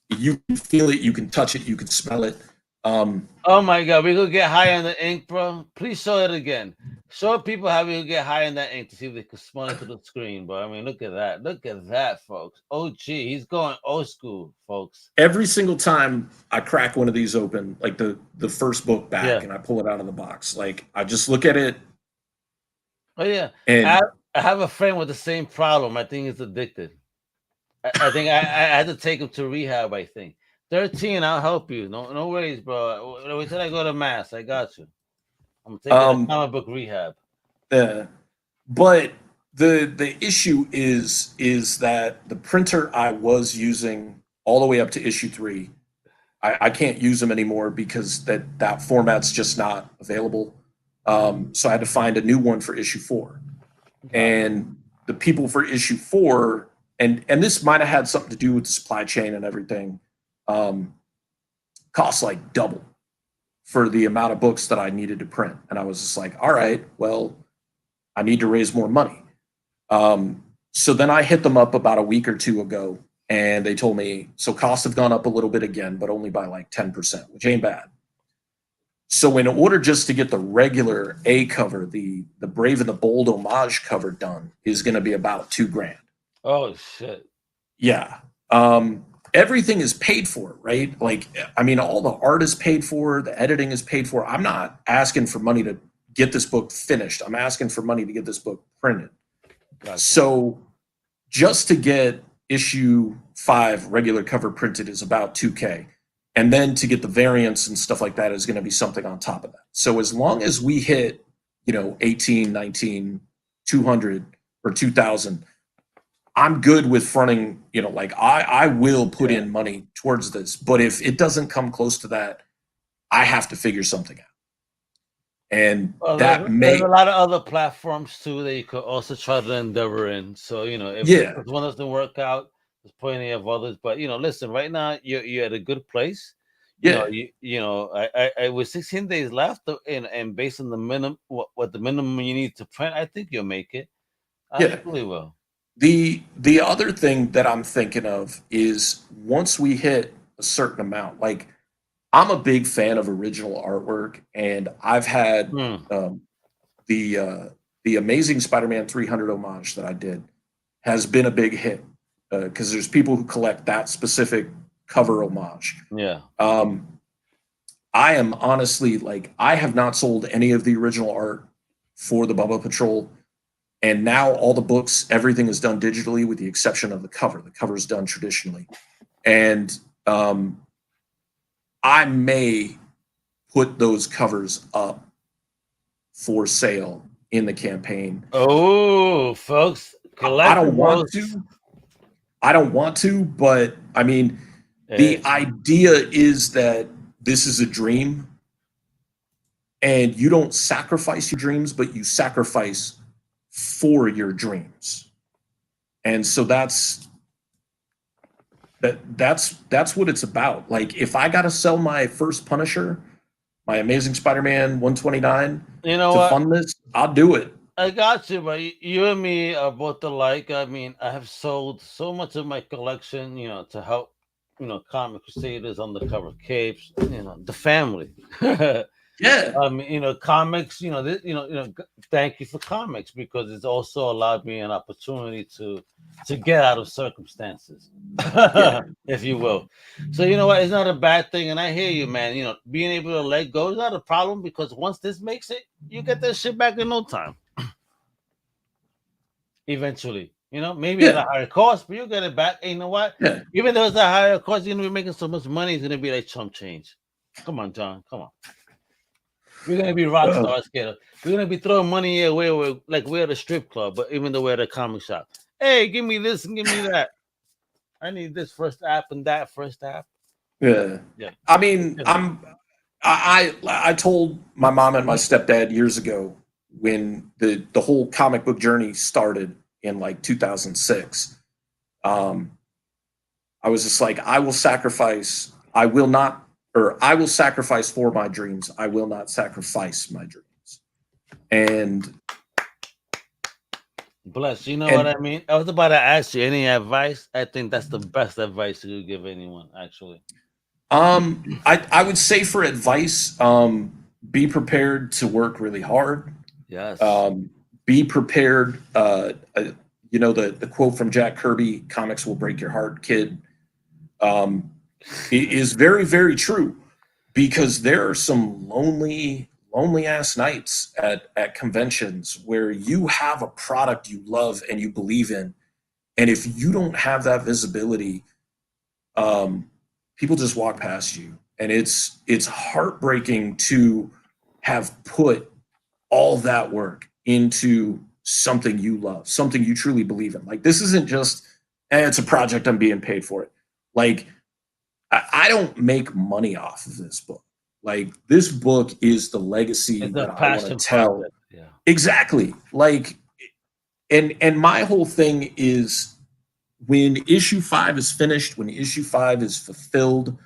you can feel it, you can touch it, you can smell it. Oh my god, we gonna get high on the ink, bro. Please show it again. Show people how you get high in that ink to see if they can smell it to the screen. But I mean, look at that. Look at that, folks. Oh, gee, he's going old school, folks. Every single time I crack one of these open, like the first book back, Yeah. and I pull it out of the box, like I just look at it. Oh yeah, And I have a friend with the same problem. I think he's addicted. I think I had to take him to rehab. I think 13. I'll help you. No worries, bro. Wait till I go to mass. I got you. I'm taking a comic book rehab. But the issue is that the printer I was using all the way up to issue 3, I can't use them anymore because that format's just not available. So I had to find a new one for issue 4. And the people for issue 4, and this might have had something to do with the supply chain and everything, cost like double for the amount of books that I needed to print. And I was just like, all right, well, I need to raise more money. So then I hit them up about a week or two ago, and they told me, so costs have gone up a little bit again, but only by like 10%, which ain't bad. So in order just to get the regular A cover, the Brave and the Bold homage cover done is going to be about $2,000. Oh shit. Yeah. Everything is paid for, right? Like, I mean, all the art is paid for, the editing is paid for. I'm not asking for money to get this book finished. I'm asking for money to get this book printed. Gotcha. So just to get issue 5 regular cover printed is about $2,000. And then to get the variants and stuff like that is going to be something on top of that. So as long as we hit, 18, 19, 200 or 2,000, I'm good with fronting, like I will put in money towards this. But if it doesn't come close to that, I have to figure something out. And there's a lot of other platforms too that you could also try to endeavor in. So, if one doesn't work out, there's plenty of others. But, listen, right now you're at a good place. Yeah. I with 16 days left and based on the minimum, what the minimum you need to print, I think you'll make it. I really will. The other thing that I'm thinking of is once we hit a certain amount, like I'm a big fan of original artwork, and I've had the Amazing Spider-Man 300 homage that I did has been a big hit because there's people who collect that specific cover homage. Yeah. I am honestly like I have not sold any of the original art for the Bubba Patrol. And now all the books, everything is done digitally with the exception of the cover. The cover is done traditionally. And I may put those covers up for sale in the campaign. Oh, folks. I don't want to, but I mean, the idea is that this is a dream. And you don't sacrifice your dreams, but you sacrifice for your dreams. And so that's what it's about. Like if I got to sell my first Punisher, my Amazing Spider-Man 129 to fund this, I'll do it. I got you, but you and me are both alike. I mean, I have sold so much of my collection, to help, Comic Crusaders, undercover capes, the family. Yeah. Comics, thank you for comics because it's also allowed me an opportunity to get out of circumstances, if you will. So, it's not a bad thing. And I hear you, man. Being able to let go is not a problem because once this makes it, you get that shit back in no time. Eventually, maybe at a higher cost, but you get it back. And you know what? Yeah. Even though it's a higher cost, you're going to be making so much money, it's going to be like chump change. Come on, John. Come on. We're gonna be rock stars, kiddo. We're gonna be throwing money away like we're at a strip club, but even though we're at a comic shop. Hey, give me this and give me that. I need this first app and that first app. Yeah. I mean, I told my mom and my stepdad years ago when the whole comic book journey started in like 2006. I was just like, I will sacrifice for my dreams. I will not sacrifice my dreams. And bless. You know what I mean? I was about to ask you any advice. I think that's the best advice you could give anyone, actually. I would say for advice, be prepared to work really hard. Yes. Be prepared. You know, the quote from Jack Kirby, "Comics will break your heart, kid," it is very, very true, because there are some lonely ass nights at conventions where you have a product you love and you believe in, and if you don't have that visibility, people just walk past you, and it's heartbreaking to have put all that work into something you love, something you truly believe in. Like, this isn't just, it's a project, I'm being paid for it. Like, I don't make money off of this book. Like, this book is the legacy It's that a I want to passion tell. project. Yeah. Exactly. Like, and my whole thing is, when issue 5 is finished, when issue 5 is fulfilled,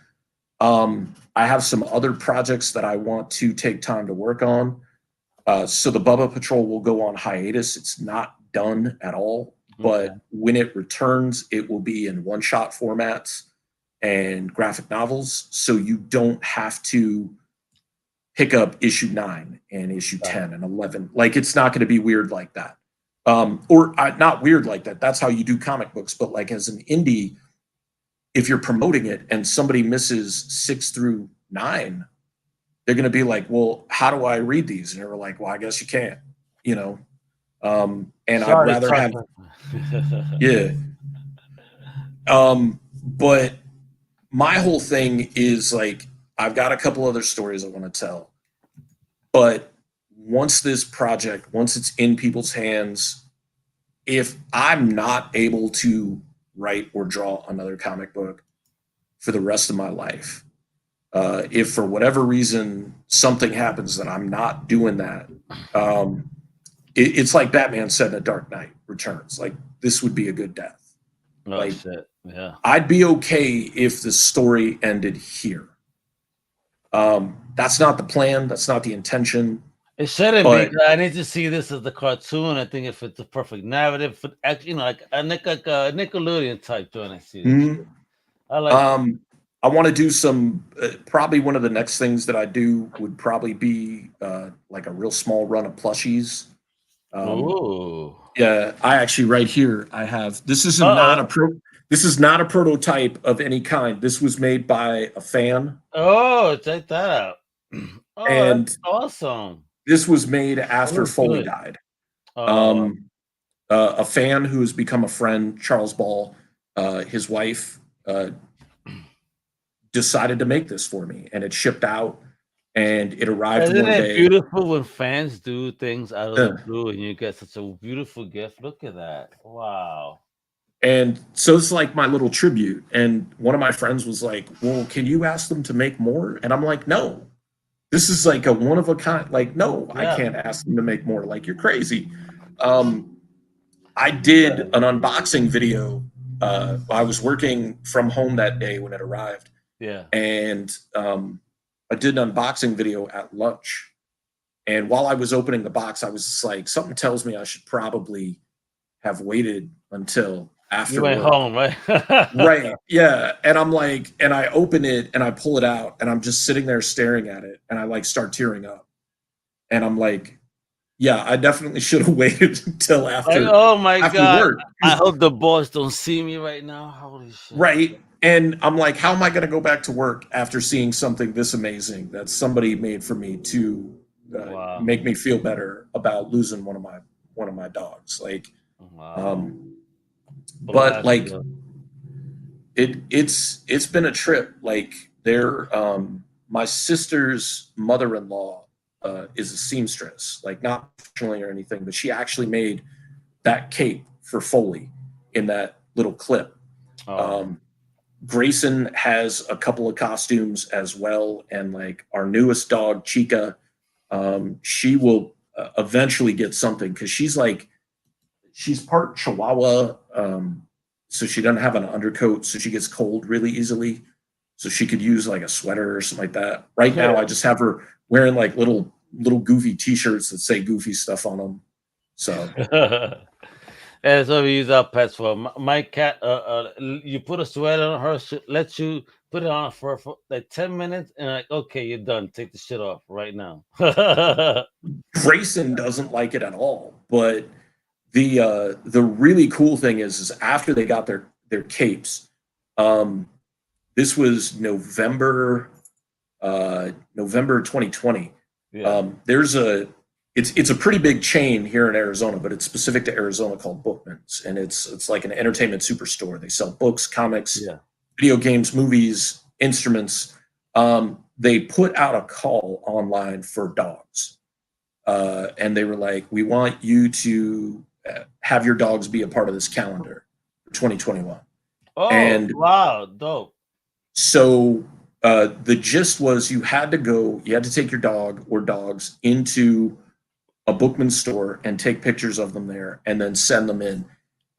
I have some other projects that I want to take time to work on. So the Bubba Patrol will go on hiatus. It's not done at all, but when it returns, it will be in one-shot formats and graphic novels, so you don't have to pick up issue 9 and issue 10 and 11. Like, it's not going to be weird like that. Or not weird like that. That's how you do comic books. But like, as an indie, if you're promoting it and somebody misses 6 through 9, they're going to be like, well, how do I read these? And they're like, well, I guess you can't, you know? And Sorry, I'd rather have, yeah. But my whole thing is, like, I've got a couple other stories I want to tell, but once it's in people's hands, if I'm not able to write or draw another comic book for the rest of my life, if for whatever reason something happens that I'm not doing that, it's like Batman said in The Dark Knight Returns, like, this would be a good death. Oh, like, shit. Yeah. I'd be okay if the story ended here. That's not the plan. That's not the intention. It shouldn't be. I need to see this as the cartoon. I think if it's the perfect narrative, for, you know, like a Nickelodeon type thing. I see. I like. I want to do some. Probably one of the next things that I do would probably be like a real small run of plushies. Ooh. Yeah, I actually, right here, I have. This is not a prototype of any kind. This was made by a fan. Oh, check that out. Oh, and that's awesome. This was made after Foley died. A fan who has become a friend, Charles Ball, his wife, decided to make this for me, and it shipped out, and it arrived one day. Isn't it beautiful when fans do things out of the blue and you get such a beautiful gift? Look at that. Wow. And so it's like my little tribute. And one of my friends was like, well, can you ask them to make more? And I'm like, no, this is like a one of a kind. Like, no, I can't ask them to make more. Like, you're crazy. I did an unboxing video. I was working from home that day when it arrived. Yeah. And I did an unboxing video at lunch. And while I was opening the box, I was just like, something tells me I should probably have waited until after you went work. home, right? Right. Yeah. And I'm like, and I open it and I pull it out and I'm just sitting there staring at it and I like start tearing up. And I'm like, yeah, I definitely should have waited until after. Like, oh my God. Work. I hope the boss don't see me right now. Holy shit. Right. And I'm like, how am I going to go back to work after seeing something this amazing that somebody made for me to make me feel better about losing one of my dogs? Like, but like, it's been a trip. Like, my sister's mother-in-law is a seamstress, like, not professionally or anything, but she actually made that cape for Foley in that little clip. Grayson has a couple of costumes as well, and like our newest dog, Chica, she will eventually get something because she's part Chihuahua, so she doesn't have an undercoat, so she gets cold really easily. So she could use like a sweater or something like that. Right now, I just have her wearing like little goofy T-shirts that say goofy stuff on them. So That's what we use our pets for. My cat, you put a sweater on her, she lets you put it on for like 10 minutes, and like, okay, you're done. Take the shit off right now. Grayson doesn't like it at all. But the really cool thing is after they got their capes, this was November 2020. Yeah. It's a pretty big chain here in Arizona, but it's specific to Arizona called Bookman's, and it's like an entertainment superstore. They sell books, comics, Yeah. video games, movies, instruments. They put out a call online for dogs, and they were like, "We want you to have your dogs be a part of this calendar for 2021." Oh, And wow, dope. so the gist was you had to take your dog or dogs into a Bookman's store and take pictures of them there and then send them in.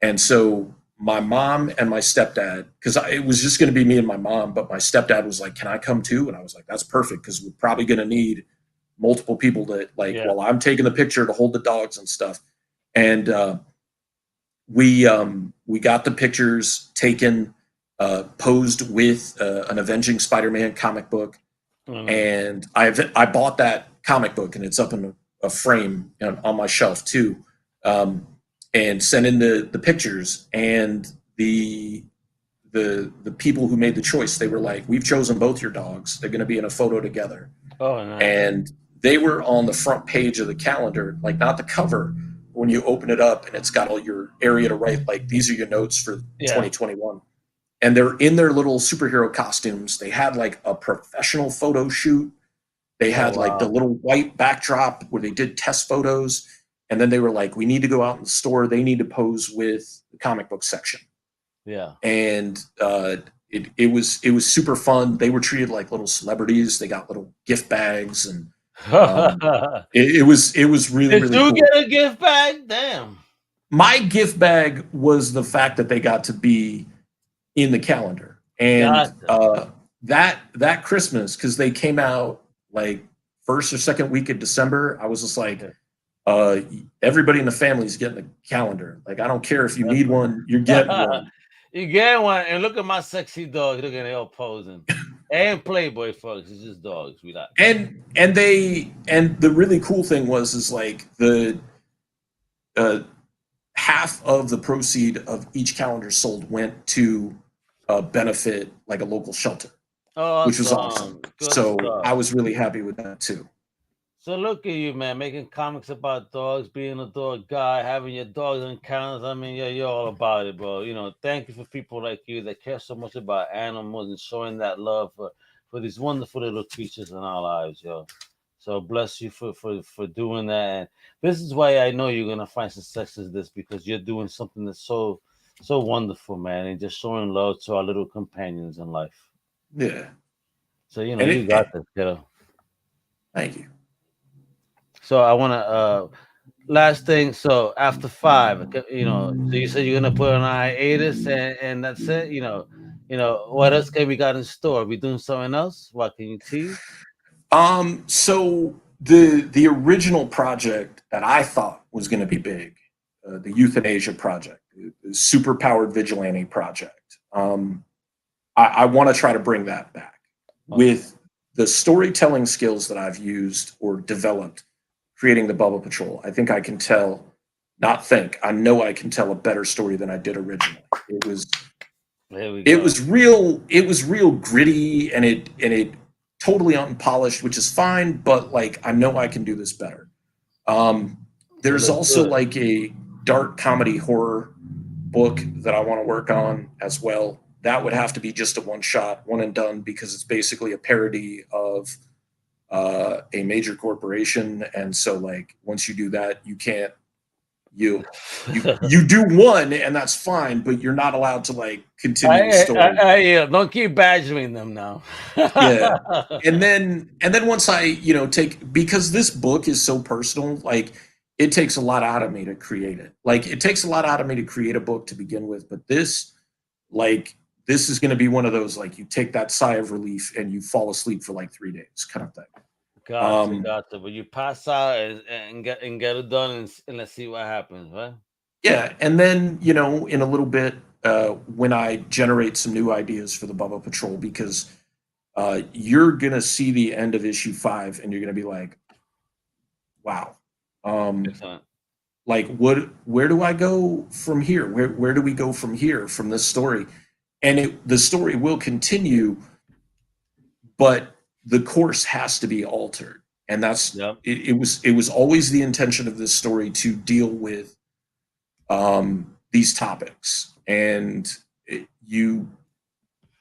And so my mom and my stepdad, because it was just going to be me and my mom, but my stepdad was like, "Can I come too?" And I was like, "That's perfect, because we're probably going to need multiple people to, like, Yeah. while I'm taking the picture, to hold the dogs and stuff." And we got the pictures taken, posed with an Avenging Spider-Man comic book. And I bought that comic book, and it's up in a frame on my shelf too, and sent in the pictures. And the people who made the choice, they were like, "We've chosen both your dogs. They're going to be in a photo together." Oh, nice. And they were on the front page of the calendar, like not the cover. When you open it up and it's got all your area to write, like, these are your notes for 2021. And they're in their little superhero costumes. They had like a professional photo shoot. They had like the little white backdrop where they did test photos. And then they were like, "We need to go out in the store. They need to pose with the comic book section." Yeah. And it was super fun. They were treated like little celebrities. They got little gift bags, and it was really, really cool. Did you get a gift bag? Damn. My gift bag was the fact that they got to be in the calendar. And that Christmas, because they came out like first or second week of December, I was just like, everybody in the family is getting a calendar. Like, I don't care if you need one, you're getting one. You get one, and look at my sexy dog. Look at they all posing. And Playboy, folks. It's just dogs. We like. And the really cool thing is like the half of the proceed of each calendar sold went to benefit like a local shelter, which was awesome. So I was really happy with that too. So look at you, man, making comics about dogs, being a dog guy, having your dogs on calendars. I mean, yeah, you're all about it, bro. Thank you for people like you that care so much about animals and showing that love for these wonderful little creatures in our lives, yo. So bless you for doing that. And this is why I know you're gonna find success in this, because you're doing something that's so wonderful, man, and just showing love to our little companions in life. Yeah. So you got this, kiddo. Thank you. So I want to last thing. So after 5, so you said you're gonna put on hiatus, and that's it. What else can we got in store? Are we doing something else? What can you tease? So the original project that I thought was going to be big, the Euthanasia Project, the Superpowered Vigilante Project. I want to try to bring that back with the storytelling skills that I've used or developed creating the Bubba Patrol. I think I can tell, I know I can tell a better story than I did originally. It was real gritty, and it totally unpolished, which is fine, but like, I know I can do this better. There's also like a dark comedy horror book that I want to work on as well. That would have to be just a one and done, because it's basically a parody of a major corporation. And so like, once you do that, you can't, you do one and that's fine, but you're not allowed to like continue the story. Don't keep badgering them now. Yeah. And then once I, because this book is so personal, like, it takes a lot out of me to create it. Like, it takes a lot out of me to create a book to begin with, but this is going to be one of those, like, you take that sigh of relief and you fall asleep for like 3 days kind of thing. Gotcha. But you pass out and get it done, and let's see what happens, right? Yeah, and then, you know, in a little bit, when I generate some new ideas for the Bubba Patrol, because you're going to see the end of issue 5 and you're going to be like, wow. Excellent. Like, where do I go from here? Where do we go from here, from this story? And the story will continue, but the course has to be altered. And that's, Yep. it was always the intention of this story to deal with these topics. And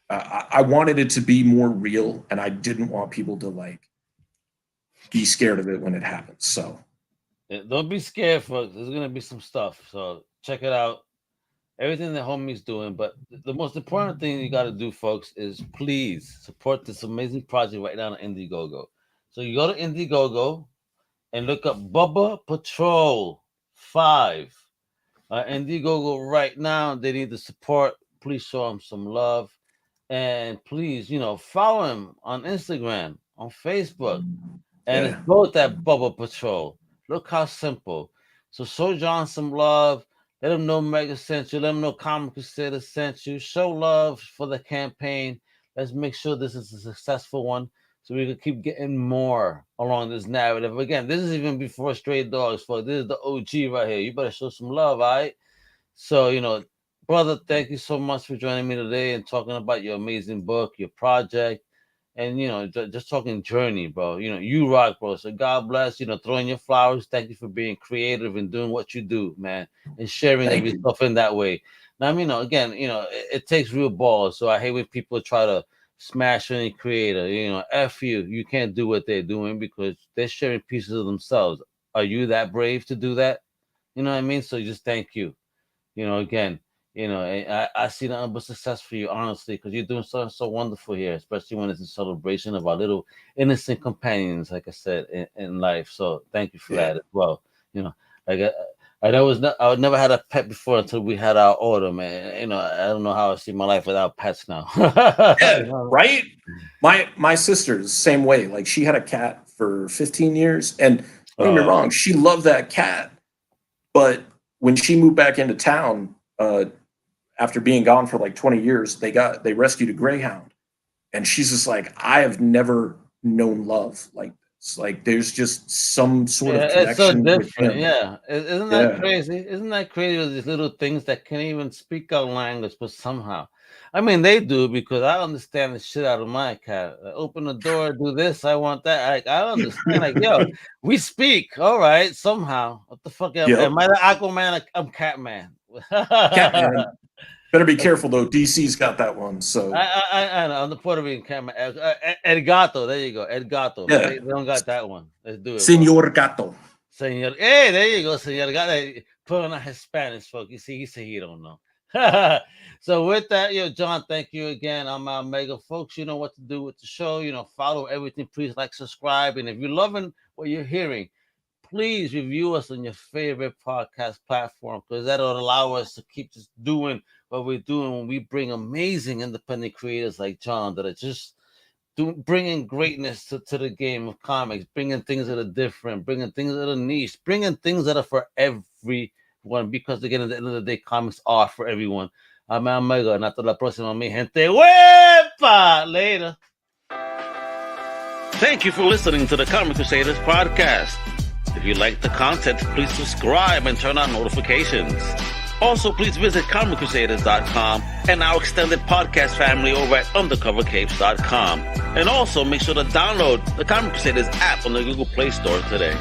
I wanted it to be more real, and I didn't want people to like be scared of it when it happens. So don't be scared, folks. There's gonna be some stuff, so check it out. Everything that homie's doing, but the most important thing you got to do, folks, is please support this amazing project right now on Indiegogo. So you go to Indiegogo and look up Bubba Patrol 5. Indiegogo right now, they need the support. Please show him some love. And please, you know, follow him on Instagram, on Facebook. And it's both at Bubba Patrol. Look how simple. So show John some love. Let him know Mega sent you. Let him know Comic Crusaders sent you. Show love for the campaign. Let's make sure this is a successful one so we can keep getting more along this narrative. Again, this is even before Stray Dogs, folks. This is the OG right here. You better show some love, all right? So, you know, brother, thank you so much for joining me today and talking about your amazing book, your project, and, you know, just talking journey, bro. You know, you rock, bro. So God bless, you know, throwing your flowers. Thank you for being creative and doing what you do, man, and sharing every stuff in that way. Now, I mean, you know, again, you know, it takes real balls. So I hate when people try to smash any creator. You know, F you. You can't do what they're doing because they're sharing pieces of themselves. Are you that brave to do that? You know what I mean? So just thank you. You know, again, you know, I see nothing but success for you, honestly, because you're doing something so wonderful here, especially when it's a celebration of our little innocent companions, like I said, in life. So thank you for that as well. You know, like I would never had a pet before until we had our order, man. You know, I don't know how I see my life without pets now. Right? My sister's the same way. Like, she had a cat for 15 years, and don't get me wrong, she loved that cat. But when she moved back into town, after being gone for like 20 years, they rescued a greyhound, and she's just like, I have never known love like this. Like, there's just some sort of connection. It's so different, with him. yeah. Isn't that crazy? Isn't that crazy with these little things that can't even speak our language, but somehow, I mean, they do, because I understand the shit out of my cat. Open the door, do this, I want that. I understand. Like, yo, we speak, all right, somehow. What the fuck? Am I the Aquaman? I'm Catman. Catman. Better be careful though. DC's got that one. So I know. I'm the Puerto Rican Catman. El Gato. There you go. El Gato. Yeah. They don't got that one. Let's do it. Senor Gato. Senor. Hey, there you go, Senor Gato. Put on a Hispanic folk. You see, he said he don't know. So with that, yo, John, thank you again. I'm Mega, folks. You know what to do with the show. You know, follow everything. Please like, subscribe, and if you're loving what you're hearing, please review us on your favorite podcast platform, because that'll allow us to keep just doing what we're doing when we bring amazing independent creators like John that are just bringing greatness to the game of comics, bringing things that are different, bringing things that are niche, bringing things that are for everyone, because again, at the end of the day, comics are for everyone. I'm Mega, and hasta la próxima, mi gente. Wepa! Later. Thank you for listening to the Comic Crusaders podcast. If you like the content, please subscribe and turn on notifications. Also, please visit comiccrusaders.shop and our extended podcast family over at undercovercapes.com. And also, make sure to download the Comic Crusaders app on the Google Play Store today.